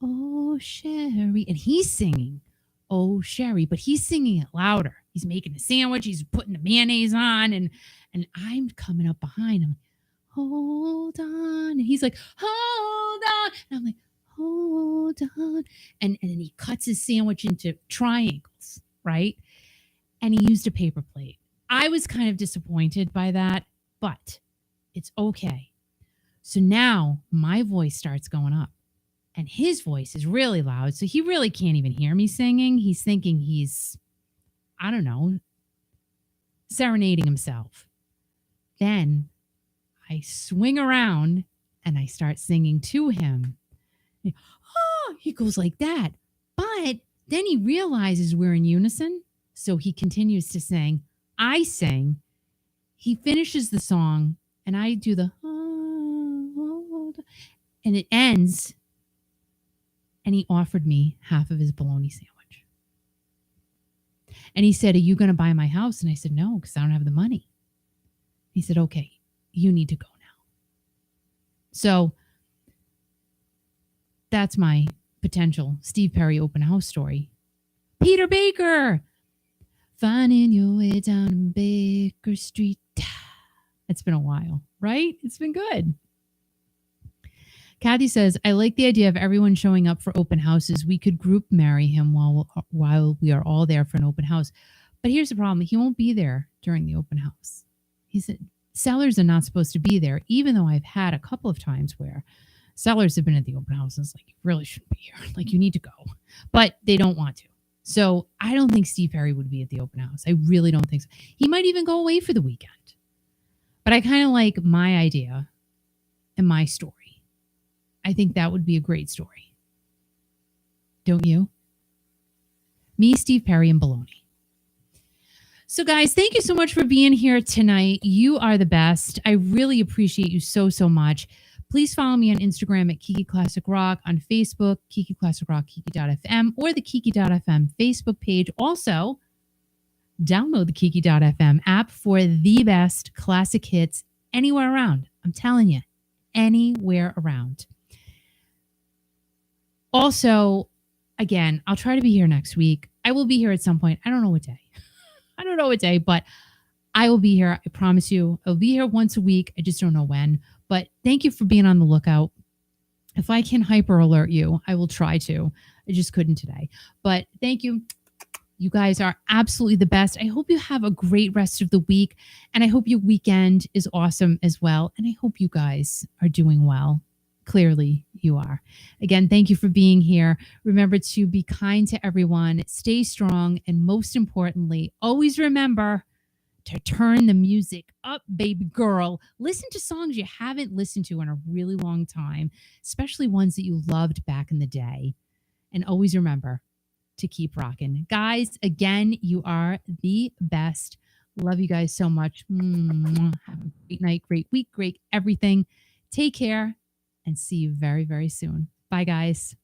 oh Sherry. And he's singing Oh Sherry, but he's singing it louder. He's making a sandwich. He's putting the mayonnaise on and I'm coming up behind him. Hold on. And he's like, hold on. And I'm like, hold on. And then he cuts his sandwich into triangles, right? And he used a paper plate. I was kind of disappointed by that, but it's okay. So now my voice starts going up and his voice is really loud. So he really can't even hear me singing. He's thinking he's, I don't know, serenading himself. Then I swing around and I start singing to him. Oh, he goes like that. But then he realizes we're in unison. So he continues to sing. I sing. He finishes the song and I do the and it ends. And he offered me half of his bologna sandwich. And he said, are you going to buy my house? And I said, no, because I don't have the money. He said, okay, you need to go now. So that's my potential Steve Prry open house story. Peter Baker, finding your way down Baker Street. It's been a while, right? It's been good. Kathy says, I like the idea of everyone showing up for open houses. We could group marry him while we are all there for an open house. But here's the problem. He won't be there during the open house. He said sellers are not supposed to be there, even though I've had a couple of times where sellers have been at the open house. And it's like, you really shouldn't be here. Like, you need to go. But they don't want to. So I don't think Steve Prry would be at the open house. I really don't think so. He might even go away for the weekend. But I kind of like my idea and my story. I think that would be a great story. Don't you? Me, Steve Prry, and baloney. So guys, thank you so much for being here tonight. You are the best. I really appreciate you so, so much. Please follow me on Instagram at Kiki Classic Rock, on Facebook, Kiki Classic Rock, Kiki.fm, or the Kiki.fm Facebook page. Also, download the Kiki.fm app for the best classic hits anywhere around. I'm telling you, anywhere around. Also, again, I'll try to be here next week. I will be here at some point. I don't know what day, but I will be here. I promise you. I'll be here once a week. I just don't know when. But thank you for being on the lookout. If I can hyper alert you, I will try to. I just couldn't today. But thank you. You guys are absolutely the best. I hope you have a great rest of the week. And I hope your weekend is awesome as well. And I hope you guys are doing well. Clearly you are. Again, thank you for being here. Remember to be kind to everyone, stay strong, and most importantly, always remember to turn the music up, baby girl. Listen to songs you haven't listened to in a really long time, especially ones that you loved back in the day. And always remember to keep rocking. Guys, again, you are the best. Love you guys so much. Mwah. Have a great night, great week, great everything. Take care and see you very, very soon. Bye, guys.